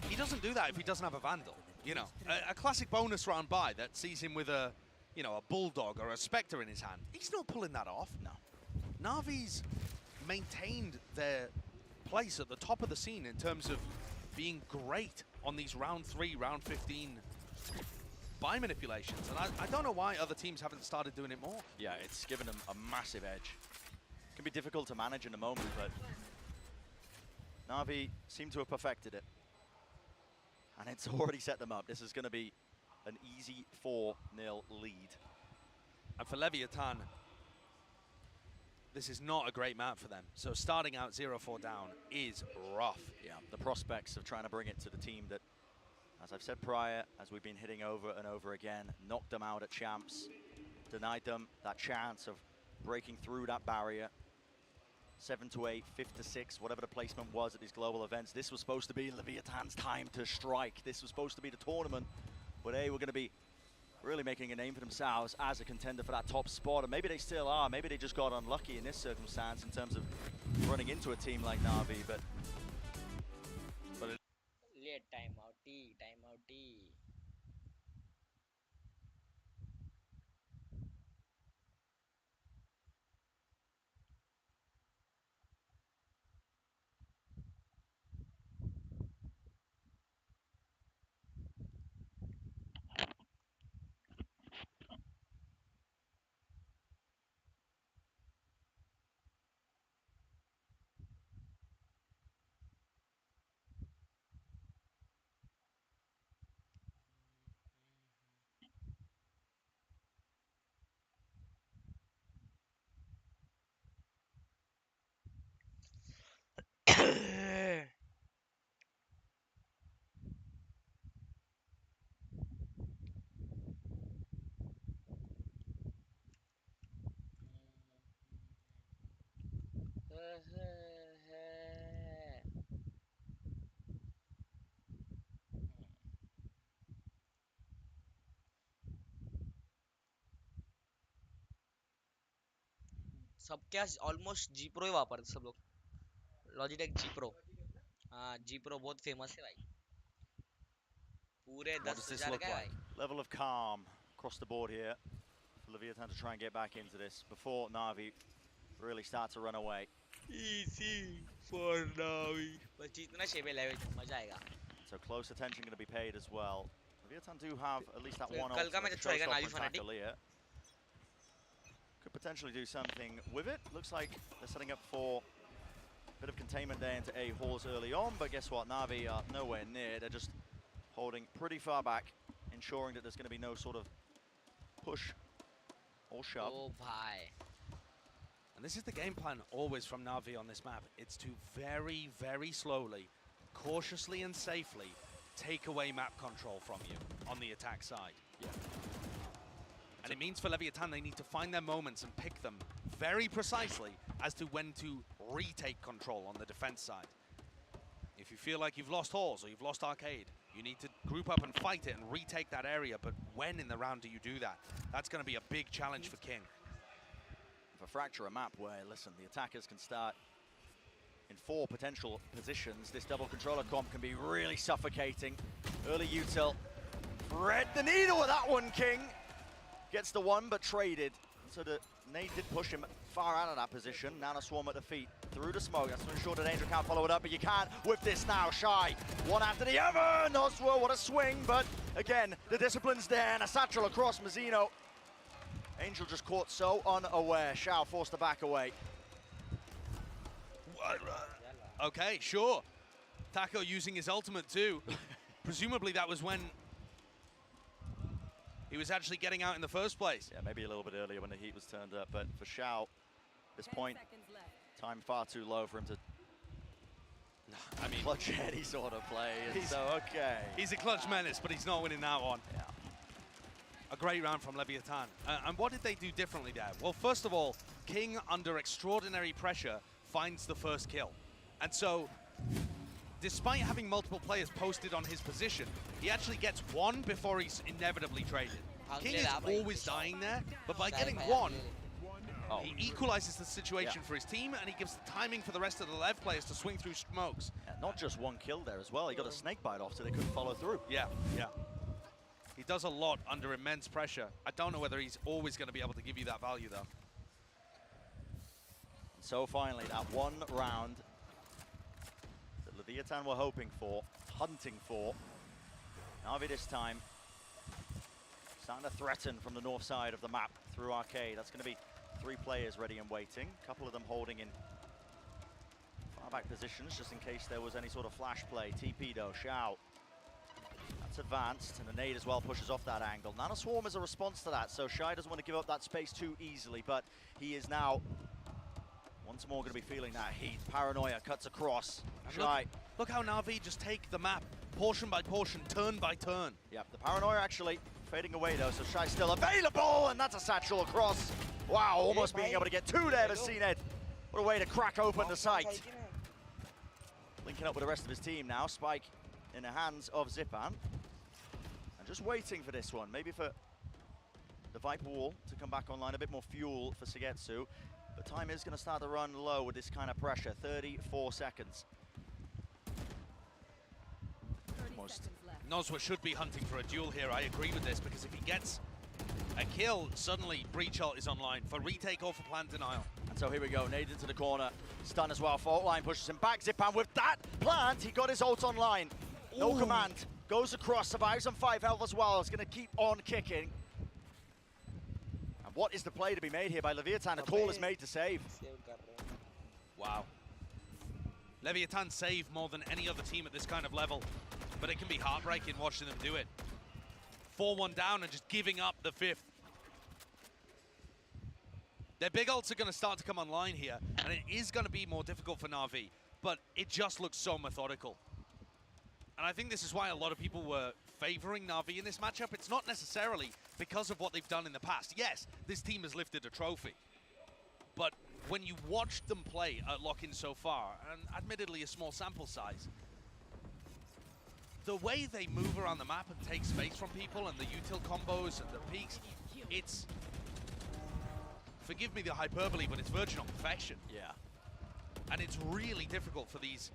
he doesn't do that if he doesn't have a Vandal. You know, a classic bonus round buy that sees him with a, you know, a Bulldog or a Spectre in his hand. He's not pulling that off. No. Navi's maintained their place at the top of the scene in terms of being great on these round 3, round 15 buy manipulations. And I don't know why other teams haven't started doing it more. Yeah, it's given them a massive edge. It can be difficult to manage in a moment, but Navi seem to have perfected it. And it's already set them up. This is going to be an easy 4-0 lead. And for Leviathan, this is not a great map for them. So starting out 0-4 down is rough. Yeah, the prospects of trying to bring it to the team that, as I've said prior, as we've been hitting over and over again, knocked them out at champs, denied them that chance of breaking through that barrier. 7 to 8, 5 to 6, whatever the placement was at these global events. This was supposed to be Leviathan's time to strike. This was supposed to be the tournament where they were going to be really making a name for themselves as a contender for that top spot. And maybe they still are. Maybe they just got unlucky in this circumstance in terms of running into a team like Navi. But late timeout T, timeout T. सब क्या almost जी pro ही वापरते सब लोग Logitech G pro हाँ जी pro बहुत famous है भाई पूरे 10,000 का है भाई level of calm across the board here for Leviathan to try and get back into this before Navi really start to run away. easy for Navi बस जीतना शेबे लेवल मजा आएगा. So close attention going to be paid as well. Leviathan do have at least that one कल का match अच्छा होएगा नावी fanatic. Could potentially do something with it. Looks like they're setting up for a bit of containment there into A halls early on, but guess what? Navi are nowhere near. They're just holding pretty far back, ensuring that there's going to be no sort of push or shove. Oh, bhai. And this is the game plan always from Navi on this map. It's to very, very slowly, cautiously and safely take away map control from you on the attack side. Yeah. And it means for Leviathan, they need to find their moments and pick them very precisely as to when to retake control on the defense side. If you feel like you've lost halls or you've lost arcade, you need to group up and fight it and retake that area. But when in the round do you do that? That's going to be a big challenge for King. For Fracture, a map where, listen, the attackers can start in 4 potential positions. This double controller comp can be really suffocating. Early util. Thread the needle with that one, King. Gets the one, but traded. So the nade did push him far out of that position. Nano Swarm at the feet. Through the smoke. That's to ensure that Angel can't follow it up, but you can with this now. Shy. One after the other. Noswell, what a swing, but again, the discipline's there. And a satchel across Mazzino. Angel just caught so unaware. Shao forced to back away. Okay, sure. Taco using his ultimate too. Presumably that was when he was actually getting out in the first place. Yeah, maybe a little bit earlier when the heat was turned up, but for Shao, at this point, Time far too low for him to I mean, clutch any sort of play. So, okay. He's a clutch menace, but he's not winning that one. Yeah. A great round from Leviathan. And what did they do differently there? Well, first of all, King, under extraordinary pressure, finds the first kill. And so, despite having multiple players posted on his position, he actually gets one before he's inevitably traded. King is always dying there, but by getting one, he equalizes the situation for his team, and he gives the timing for the rest of the Lev players to swing through smokes. Yeah, not just one kill there as well. He got a snake bite off so they couldn't follow through. Yeah, yeah. He does a lot under immense pressure. I don't know whether he's always going to be able to give you that value, though. So finally, that one round that Leviathan were hoping for, hunting for. Navi this time starting to threaten from the north side of the map through Arcade. That's going to be 3 players ready and waiting. A couple of them holding in far back positions just in case there was any sort of flash play. TP though, Xiao. That's advanced, and the nade as well pushes off that angle. Nanoswarm is a response to that, so Shy doesn't want to give up that space too easily, but he is now once more going to be feeling that heat. Paranoia cuts across. Shy. Look how Navi just take the map portion by portion, turn by turn. Yep, the Paranoia actually fading away though, so Shy's still available, and that's a satchel across. Wow, almost being able to get 2 there to CNED. What a way to crack open the site. Linking up with the rest of his team now. Spike in the hands of Zipan. And just waiting for this one. Maybe for the Viper Wall to come back online. A bit more fuel for Sugetsu. But time is going to start to run low with this kind of pressure. 34 seconds. Nozwa should be hunting for a duel here. I agree with this, because if he gets a kill, suddenly Breach ult is online for retake or for plan denial. And so here we go, nade into the corner. Stun as well, fault line pushes him back. Zipan with that plant, he got his ult online. No command, goes across, survives on 5 health as well. It's gonna keep on kicking. And what is the play to be made here by Leviathan? A call is made to save. Wow. Leviathan save more than any other team at this kind of level, but it can be heartbreaking watching them do it. 4-1 down and just giving up the 5th. Their big ults are going to start to come online here, and it is going to be more difficult for Navi, but it just looks so methodical. And I think this is why a lot of people were favoring Navi in this matchup. It's not necessarily because of what they've done in the past. Yes, this team has lifted a trophy, but when you watch them play at Lock-In so far, and admittedly a small sample size, the way they move around the map and take space from people, and the util combos and the peaks, it's, forgive me the hyperbole, but it's verging on perfection. Yeah. And it's really difficult for these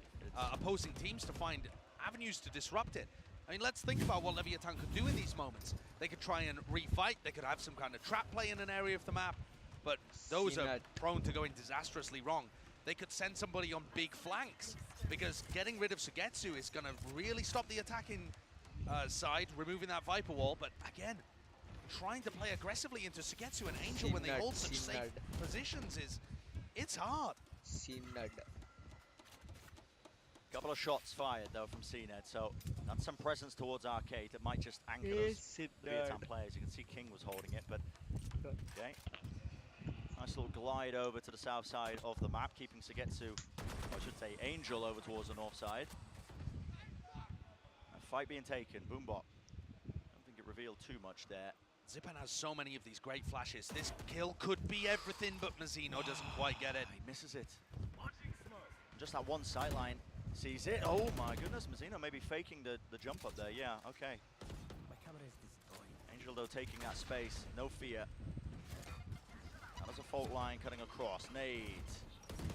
opposing teams to find avenues to disrupt it. I mean, let's think about what Leviathan could do in these moments. They could try and refight, they could have some kind of trap play in an area of the map, but those are prone to going disastrously wrong. They could send somebody on big flanks, because getting rid of Sugetsu is going to really stop the attacking side, removing that Viper wall. But again, trying to play aggressively into Sugetsu and Angel when they hold such safe positions it's hard. Couple of shots fired though from CNED, so that's some presence towards Arcade that might just anchor those Leviathan players. You can see King was holding it, but okay. Nice little glide over to the south side of the map, keeping Sugetsu, or I should say Angel, over towards the north side. A fight being taken, Boombot. I don't think it revealed too much there. Zipan has so many of these great flashes. This kill could be everything, but Mazzino doesn't quite get it. He misses it. Just that one sightline sees it. Oh my goodness, Mazzino maybe faking the jump up there. Yeah, okay. Angel though taking that space, no fear. That was a fault line cutting across. Nade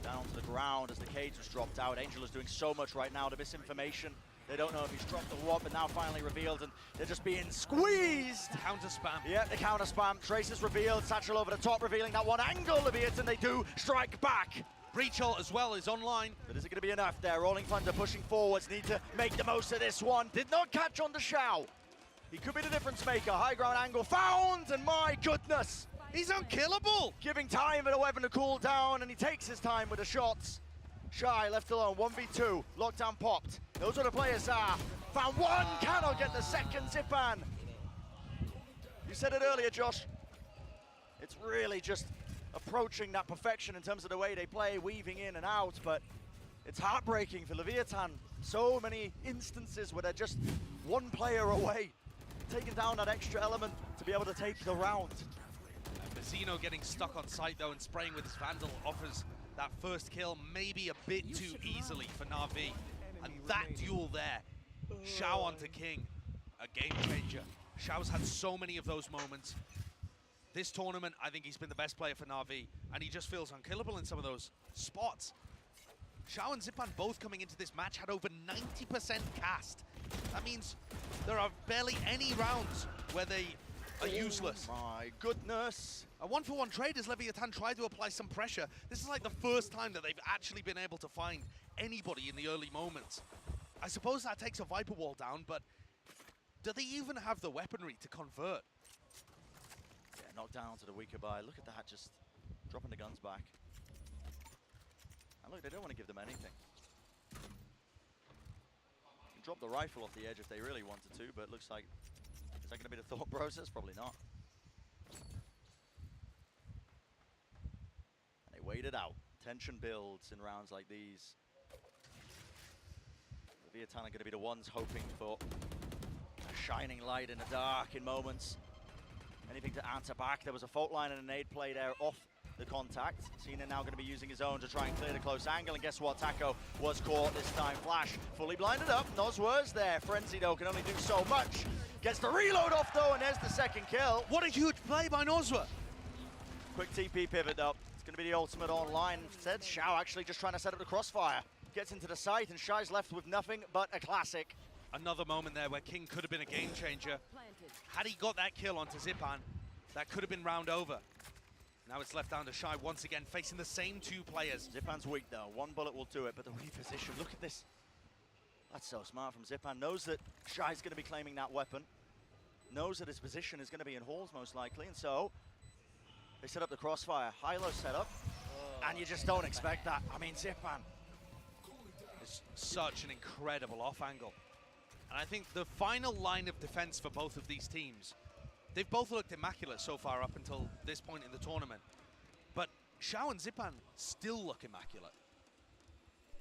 down to the ground as the cage was dropped out. Angel is doing so much right now. The misinformation. They don't know if he's dropped the what, but now finally revealed, and they're just being squeezed. Counter spam. Yeah, the counter spam. Trace is revealed. Satchel over the top, revealing that one angle of it, and they do strike back. Breach ult as well is online. But is it going to be enough there? Rolling Thunder pushing forwards. Need to make the most of this one. Did not catch on the Xiao. He could be the difference maker. High ground angle found, and my goodness. He's unkillable! Giving time for the weapon to cool down, and he takes his time with the shots. Shy left alone, 1v2, lockdown popped. Those are the players are. Found one, cannot get the second, Zipan. You said it earlier, Josh. It's really just approaching that perfection in terms of the way they play, weaving in and out, but it's heartbreaking for Leviathan. So many instances where they're just one player away, taking down that extra element to be able to take the round. Mazzino getting stuck on site though and spraying with his Vandal offers that first kill maybe a bit too easily for Navi. And that duel there, Xiao onto King, a game changer. Xiao's had so many of those moments. This tournament, I think he's been the best player for Navi, and he just feels unkillable in some of those spots. Xiao and Zipan both coming into this match had over 90% cast. That means there are barely any rounds where they are useless. My goodness. A one-for-one trade as Leviathan tried to apply some pressure. This is like the first time that they've actually been able to find anybody in the early moments. I suppose that takes a Viper wall down, but do they even have the weaponry to convert? Yeah, knocked down to the weaker buy. Look at that, just dropping the guns back. And look, they don't want to give them anything. Drop the rifle off the edge if they really wanted to, but it looks like, is that going to be the thought process? Probably not. And they wait it out. Tension builds in rounds like these. The Leviathan are going to be the ones hoping for a shining light in the dark in moments. Anything to answer back. There was a fault line and a nade play there off the contact. Cena now going to be using his own to try and clear the close angle, and guess what? Taco was caught this time. Flash fully blinded up. Nozwa's there. Frenzy though can only do so much. Gets the reload off though, and there's the second kill. What a huge play by Nozwa. Quick TP pivot though. It's going to be the ultimate online. Instead, Xiao actually just trying to set up the crossfire. Gets into the site, and Shai's left with nothing but a classic. Another moment there where King could have been a game changer. Had he got that kill onto Zipan, that could have been round over. Now it's left down to Shai once again, facing the same two players. Zipan's weak though, one bullet will do it, but the reposition, look at this. That's so smart from Zipan. Knows that Shai's going to be claiming that weapon. Knows that his position is going to be in halls most likely, and so they set up the crossfire. High-low setup, and you just don't expect that. I mean, Zipan is such an incredible off angle. And I think the final line of defense for both of these teams, they've both looked immaculate so far up until this point in the tournament. But Xiao and Zipan still look immaculate.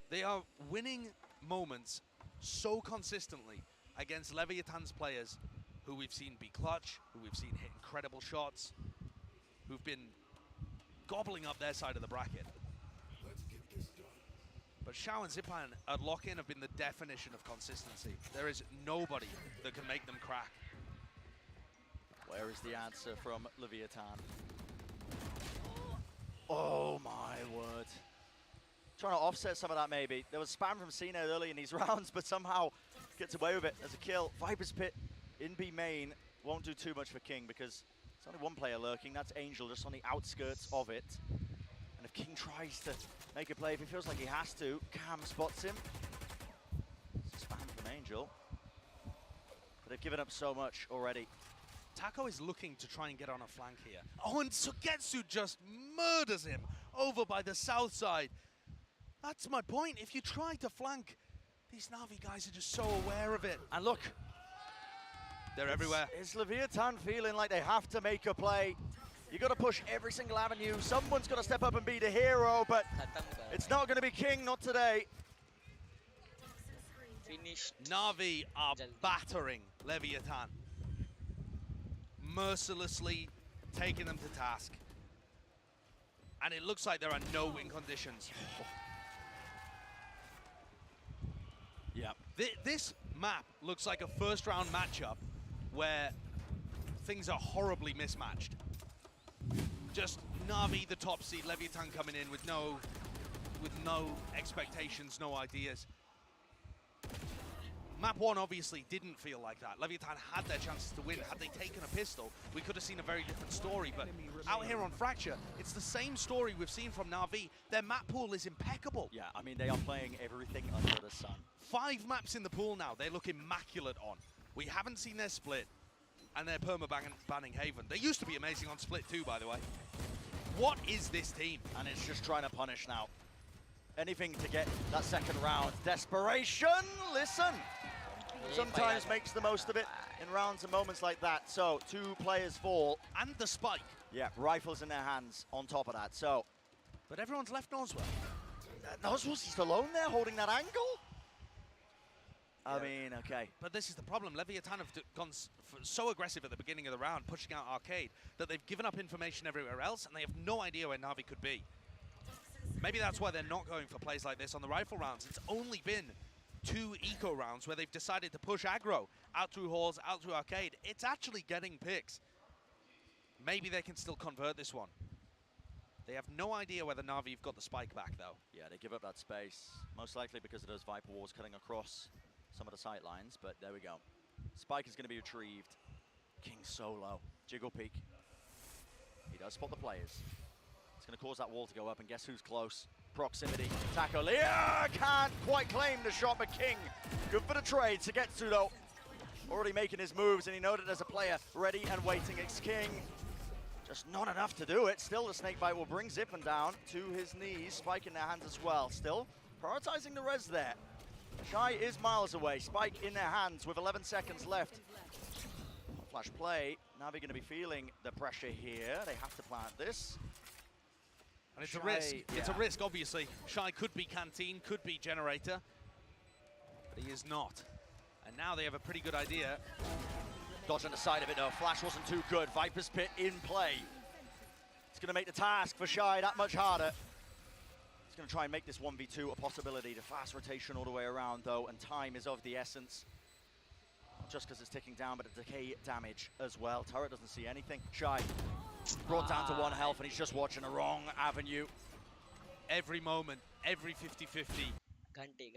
They are winning moments so consistently against Leviathan's players who we've seen be clutch, who we've seen hit incredible shots, who've been gobbling up their side of the bracket. But Xiao and Zipan at lock-in have been the definition of consistency. There is nobody that can make them crack. Where is the answer from Leviathan? Oh my word. Trying to offset some of that maybe. There was spam from Cena early in these rounds, but somehow gets away with it as a kill. Viper's Pit in B main won't do too much for King because there's only one player lurking. That's Angel just on the outskirts of it. And if King tries to make a play, if he feels like he has to, Cam spots him. Spam from Angel. But they've given up so much already. Taco is looking to try and get on a flank here. Oh, and Sugetsu just murders him over by the south side. That's my point. If you try to flank, these Navi guys are just so aware of it. And look, they're everywhere. Is Leviathan feeling like they have to make a play? You got to push every single avenue. Someone's got to step up and be the hero, but it's not going to be King, not today. Navi are battering Leviathan, mercilessly taking them to task. And it looks like there are no win conditions. Yeah. This map looks like a first round matchup where things are horribly mismatched. Just Navi, the top seed, Leviathan coming in with no expectations, no ideas. Map 1 obviously didn't feel like that. Leviathan had their chances to win. Had they taken a pistol, we could have seen a very different story. But out here on Fracture, it's the same story we've seen from Navi. Their map pool is impeccable. Yeah, I mean, they are playing everything under the sun. 5 maps in the pool now. They look immaculate on. We haven't seen their split, and they're perma-banning Haven. They used to be amazing on split too, by the way. What is this team? And it's just trying to punish now. Anything to get that second round. Desperation, listen. sometimes makes the most of it in rounds and moments like that. So 2 players fall. And the spike. Yeah, rifles in their hands on top of that. So, but everyone's left Noswell. Noswell's just alone there holding that angle? I mean, okay. But this is the problem. Leviathan have gone so aggressive at the beginning of the round, pushing out Arcade, that they've given up information everywhere else, and they have no idea where Navi could be. Maybe that's why they're not going for plays like this on the rifle rounds. It's only been 2 eco rounds where they've decided to push aggro out through halls, out through Arcade. It's actually getting picks. Maybe they can still convert this one. They have no idea whether Navi have got the spike back, though. Yeah, they give up that space, most likely because of those Viper walls cutting across some of the sight lines, but there we go. Spike is going to be retrieved. King solo. Jiggle peek. He does spot the players. It's going to cause that wall to go up, and guess who's close? Proximity. Takolia can't quite claim the shot, but King, good for the trade. Sugetsu, though, already making his moves, and he noted there's a player ready and waiting. It's King. Just not enough to do it. Still, the snakebite will bring Zippin down to his knees. Spike in their hands as well. Still prioritizing the res there. Shy is miles away. Spike in their hands with 11 seconds left. Flash play. Navi going to be feeling the pressure here. They have to plant this. And it's a risk. Yeah. It's a risk, obviously. Shy could be Canteen, could be Generator, but he is not. And now they have a pretty good idea. Dodge on the side of it, though. Flash wasn't too good. Viper's Pit in play. It's going to make the task for Shy that much harder. He's going to try and make this 1v2 a possibility. The fast rotation all the way around, though, and time is of the essence. Not just because it's ticking down, but the decay damage as well. Turret doesn't see anything. Shy brought down to 1 health, and he's just watching the wrong avenue. Every moment, every 50-50. Ganti.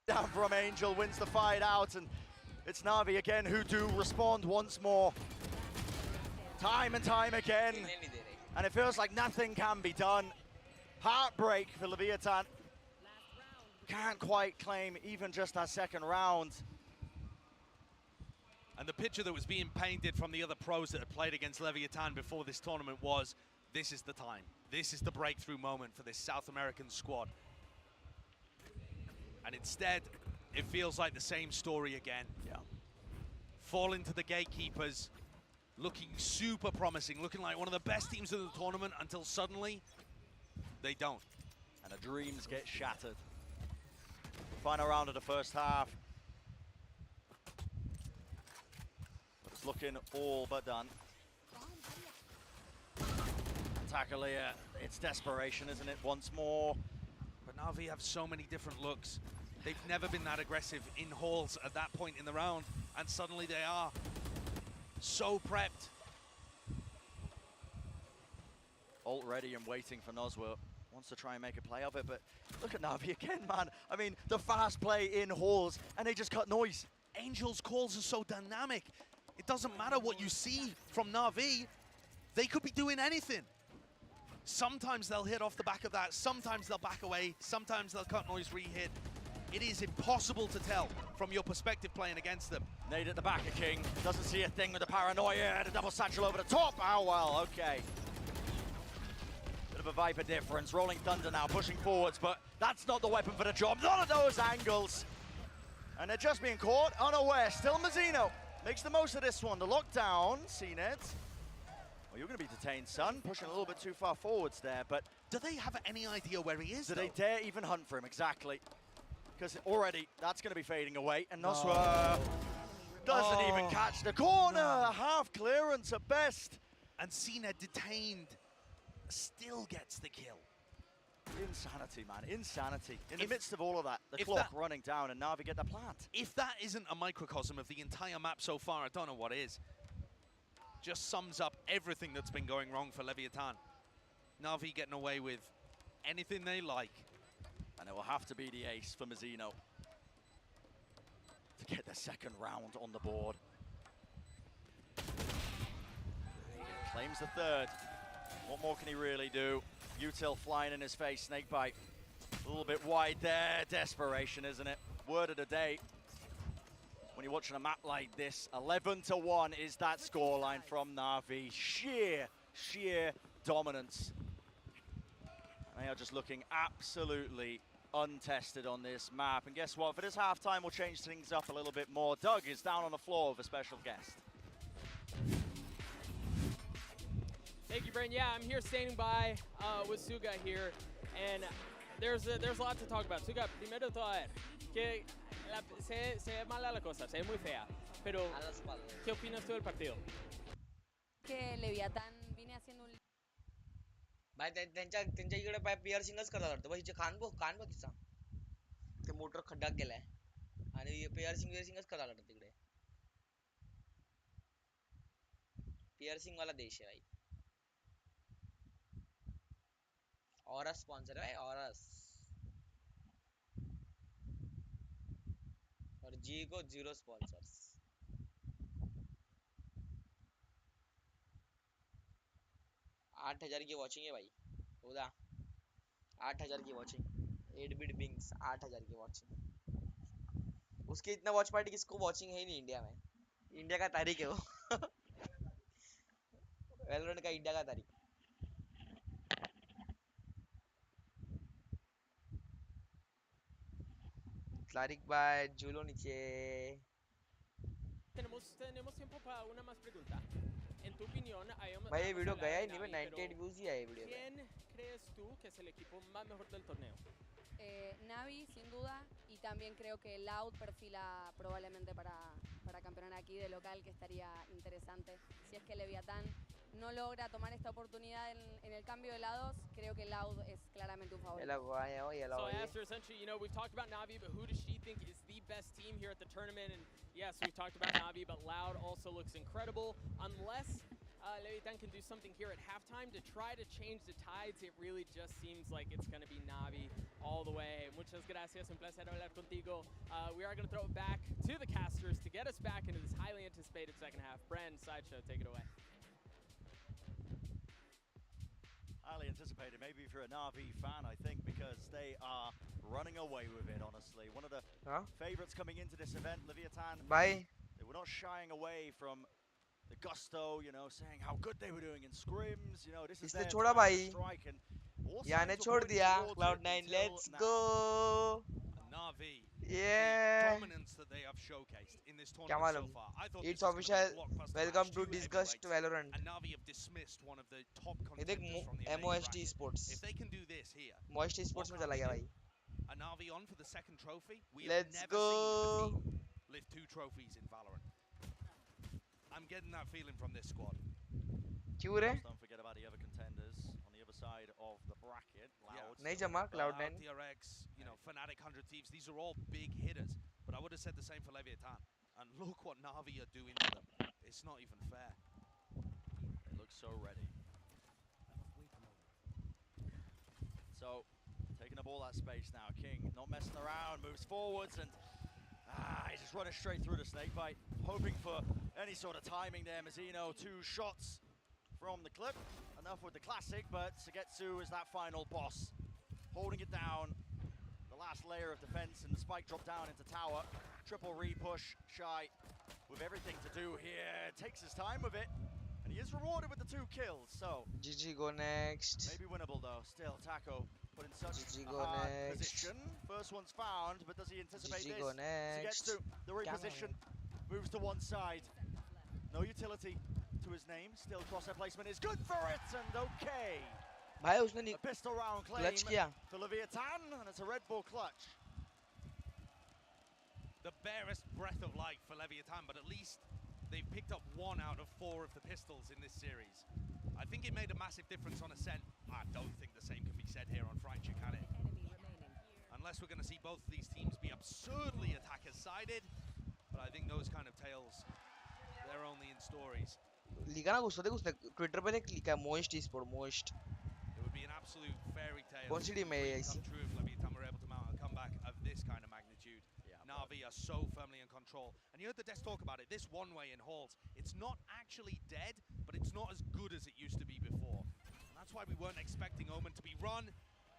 Down from Angel, wins the fight out, and it's Navi again who do respond once more. Time and time again, and it feels like nothing can be done. Heartbreak for Leviathan. Can't quite claim even just that second round. And the picture that was being painted from the other pros that had played against Leviathan before this tournament was, this is the time. This is the breakthrough moment for this South American squad. And instead, it feels like the same story again. Yeah. Fall into the gatekeepers, looking super promising, looking like one of the best teams in the tournament until suddenly, they don't. And the dreams get shattered. Final round of the first half. But it's looking all but done. Takolia, it's desperation, isn't it? Once more. But Navi have so many different looks. They've never been that aggressive in halls at that point in the round, and suddenly they are so prepped. Ult ready and waiting for Noswell. Wants to try and make a play of it, but look at Navi again, man. I mean, the fast play in halls, and they just cut noise. Angel's calls are so dynamic. It doesn't matter what you see from Navi. They could be doing anything. Sometimes they'll hit off the back of that, sometimes they'll back away, sometimes they'll cut noise re-hit. It is impossible to tell from your perspective playing against them. Nade at the back of King, doesn't see a thing with the paranoia, the double satchel over the top. Oh well, okay. Bit of a Viper difference, Rolling Thunder now pushing forwards, but that's not the weapon for the job, none of those angles. And they're just being caught unaware, still Mazzino makes the most of this one. The lockdown, CNED. Well, you're going to be detained, son. Pushing a little bit too far forwards there, but... Do they have any idea where he is, Do they dare even hunt for him? Exactly. Because already, that's going to be fading away. And Nosra doesn't even catch the corner. Half clearance at best. And CNED detained still gets the kill. Insanity, man. Insanity. In the midst of all of that, the clock running down and Navi get the plant. If that isn't a microcosm of the entire map so far, I don't know what is. Just sums up everything that's been going wrong for Leviathan. Navi getting away with anything they like. And it will have to be the ace for Mazzino to get the second round on the board. Claims the third. What more can he really do? Util flying in his face, snakebite. A little bit wide there. Desperation, isn't it? Word of the day. When you're watching a map like this, 11-1 is that scoreline from Navi. Sheer dominance. And they are just looking absolutely untested on this map. And guess what? For this halftime, we'll change things up a little bit more. Doug is down on the floor with a special guest. Thank you, Brent. Yeah, I'm here standing by with Suga here, and there's a lot to talk about. Suga, primero de todo, que se ve mala la cosa, se ve muy fea, pero ¿qué opinas tú del partido? Que Leviathan viene haciendo un... भाई त्यांच्या इकडे पाय पिअर्सिंगच करतात वाटतं बघ हिचे कान बघ तिचा ते मोटर खड्डा केलाय आणि पिअर्सिंगच करतात वाटतं तिकडे पिअर्सिंग वाला देश है भाई ऑरस स्पॉन्सर है भाई ऑरस और जी को 0 स्पॉन्सर्स 8000 की वॉचिंग है भाई बोला 8000 की वॉचिंग 8-bit बिंग्स 8000 की वॉचिंग उसके इतना वॉच पार्टी किसको वॉचिंग है ही नहीं इंडिया में इंडिया का तारीख है वो वैलोरेंट का इंडिया का तारीख तारीख बाय जुलो नीचे Tenemos tiempo para una más pregunta. En tu opinión, भाई ये वीडियो गया ही नहीं भाई 98 व्यूज ही आए video ¿Quién crees tú que es el equipo más mejor del torneo? Navi, sin duda, y también creo que Loud perfila probablemente para campeonar aquí de local, que estaría interesante. Si es que Leviathan no logra tomar esta oportunidad en el cambio de lados, creo que Loud es claramente un favorito. So I asked her essentially, you know, we've talked about Navi, but who does she think is the best team here at the tournament? And yes, we've talked about Navi, but Loud also looks incredible. Unless Leviathan can do something here at halftime to try to change the tides, it really just seems like it's going to be Navi all the way. Muchas gracias, un placer hablar contigo. We are going to throw it back to the casters to get us back into this highly anticipated second half. Bren, Sideshow, take it away. Highly anticipated, maybe if you're a Navi fan, I think, because they are running away with it, honestly. One of the favorites coming into this event, Leviathan. Bye. They were not shying away from the gusto, you know, saying how good they were doing in scrims, you know, this is their time to strike, and याने छोड़ दिया Cloud9 let's go Navi, yeah the dominance that they have showcased in this tournament so far. I thought it's official. Welcome to Disgust Valorant. And Navi have dismissed one of the top contenders from the MOST Sports. If they can do this here, MOST Sports में चला गया भाई. A Navi on for the second trophy. We Let's have never go. seen a team lift 2 trophies in Valorant. I'm getting that feeling from this squad. क्यों रे? Don't forget about the other contenders on the other side of the bracket. Loud. नहीं जमा Cloud9. DRX, you know, Fnatic, 100 Thieves. These are all big hitters. But I would have said the same for Leviathan. And look what Navi are doing to them. It's not even fair. They look so ready. So, taking up all that space now. King not messing around, moves forwards, and he's just running straight through the snakebite, hoping for any sort of timing there. Mazzino, 2 shots from the clip. Enough with the classic, but Sugetsu is that final boss, holding it down. The last layer of defense, and the spike drop down into tower. Triple re-push, Shy with everything to do here. Takes his time with it, and he is rewarded with the 2 kills, so GG go next. maybe winnable though. Still, Taco put in such GG a go hard next. position. First one's found, but does he anticipate GG this? go next. Sugetsu, the reposition. Moves to one side. No utility to his name. Still crosshair placement is good for it, and okay. भाई उसने A pistol round claim clutch किया. for Leviathan, and it's a Red Bull clutch. The barest breath of life for Leviathan, but at least they've picked up 1 out of 4 of the pistols in this series. I think it made a massive difference on Ascent. I don't think the same can be said here on Fracture, can it? Unless we're going to see both of these teams be absurdly attacker-sided, but I think those kind of tales, they're only in stories. लिखा ना उसने देख उसने Twitter पे देख लिखा है most e-sport most. It would be an absolute fairy tale. कौन सी टीम है ये ऐसी? Come true if Leviathan were able to mount a comeback of this kind of magnitude. Navi are so firmly in control. And you heard the Des talk about it, this one-way in Halls, it's not actually dead, but it's not as good as it used to be before. And that's why we weren't expecting Omen to be run.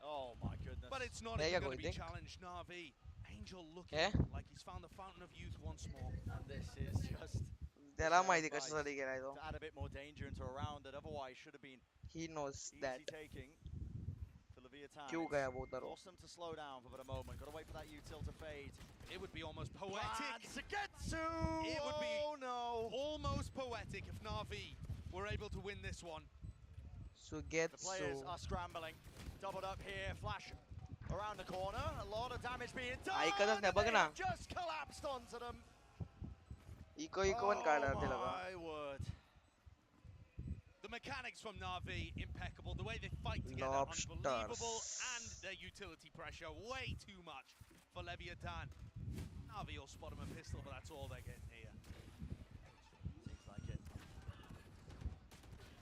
Oh my goodness. But it's not even going to be challenged. Navi, Angel looking like he's found the fountain of youth once more. And this is just... त्याला माहिती कशासाठी केलाय तो. To add a bit more danger into a round that otherwise should have been He knows easy that. taking for Leviathan. क्यों गया वो उधर? Force them to slow down for a moment. Got to wait for that util to fade. It would be almost poetic. Sugetsu! It would be almost poetic if Navi were able to win this one. The players are scrambling. Doubled up here. Flash around the corner. A lot of damage being done. They just collapsed onto them. Eco पण काढा ते लगा. My word. The mechanics from Navi, impeccable. The way they fight together, unbelievable. And their utility pressure, way too much for Leviathan. Navi will spot him a pistol, but that's all they're getting here. Seems like it.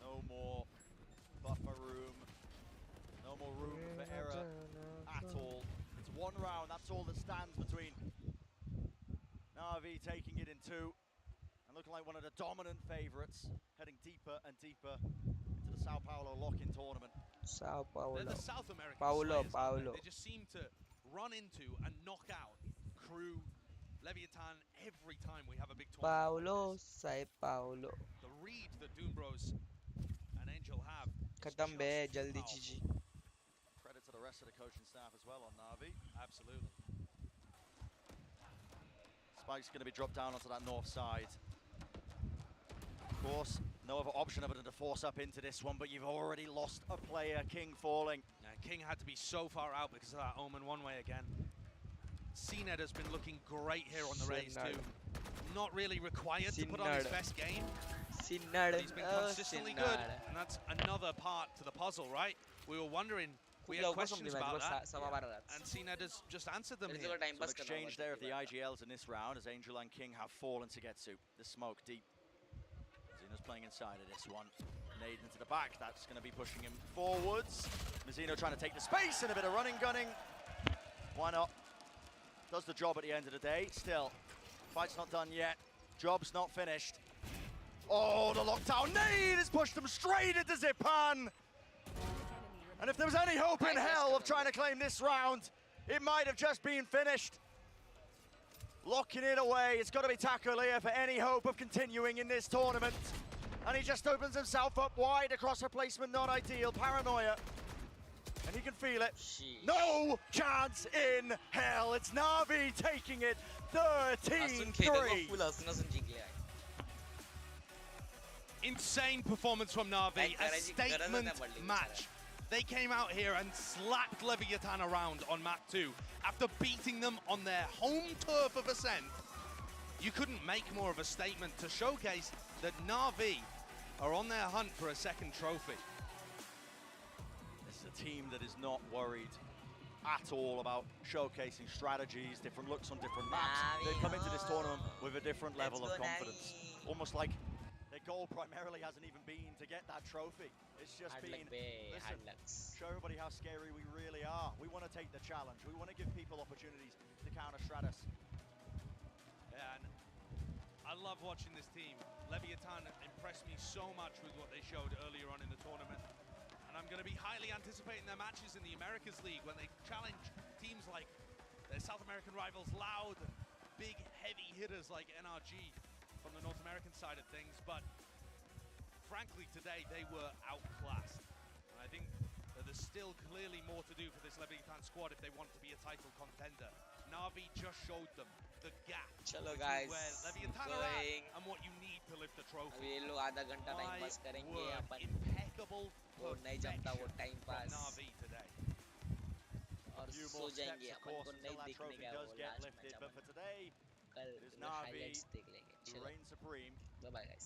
No more buffer room. No more room for error at all. It's one round, that's all that stands between Navi taking it in 2 and looking like one of the dominant favourites, heading deeper and deeper into the Sao Paulo lock-in tournament. Sao Paulo. They're the South American Paulo. They just seem to run into and knock out Crew, Leviathan every time we have a big tournament. Paulo. The read that Doombros and Angel have. खत्म बे जल्दी चीजी. Credit to the rest of the coaching staff as well on Navi. Absolutely. Spike's going to be dropped down onto that north side. Of course, no other option other than to force up into this one, but you've already lost a player, King falling. King had to be so far out because of that Omen one-way again. CNED has been looking great here on the Rays too. Not really required to put on his best game. But he's been consistently good, and that's another part to the puzzle, right? We were wondering, we had questions about that, and CNED has just answered them here. Some exchange there of the IGLs in this round as Angel and King have fallen to get to. The smoke deep. Mazino's playing inside of this one. Nade into the back, that's going to be pushing him forwards. Mazino trying to take the space and a bit of running gunning. Why not? Does the job at the end of the day. Still, fight's not done yet. Job's not finished. Oh, the lockdown nade has pushed them straight into Zipan. And if there was any hope in hell of trying to claim this round, it might have just been finished. Locking it away, it's got to be Takolia for any hope of continuing in this tournament. And he just opens himself up wide across replacement, not ideal, paranoia. And he can feel it. No chance in hell. It's Navi taking it 13-3. Insane performance from Navi, a statement match. They came out here and slapped Leviathan around on map 2 after beating them on their home turf of Ascent. You couldn't make more of a statement to showcase that Navi are on their hunt for a second trophy. This is a team that is not worried at all about showcasing strategies, different looks on different maps. They come into this tournament with a different level of confidence. Almost like their goal primarily hasn't even been to get that trophy. It's just been, listen, show everybody how scary we really are. We want to take the challenge. We want to give people opportunities to counter Stratus. Yeah, and I love watching this team. Leviathan impressed me so much with what they showed earlier on in the tournament. And I'm going to be highly anticipating their matches in the Americas League when they challenge teams like their South American rivals, Loud, big, heavy hitters like NRG from the North American side of things. But frankly, today they were outclassed. And I think that there's still clearly more to do for this Leviathan squad if they want to be a title contender. Navi just showed them the gap चलो between guys, where Leviathan are at and what you need to lift the अभी trophy. ये लोग आधा घंटा time My पास करेंगे word, अपन impeccable वो नहीं जमता वो perfection time from pass Navi today. और Few सो more जाएंगे steps, of अपन course, को until नहीं that दिखने trophy का does वो get last lifted. Match But अपन for today, कल it is Navi हाइलाइट्स देख लेंगे who चलो reign supreme. Bye bye guys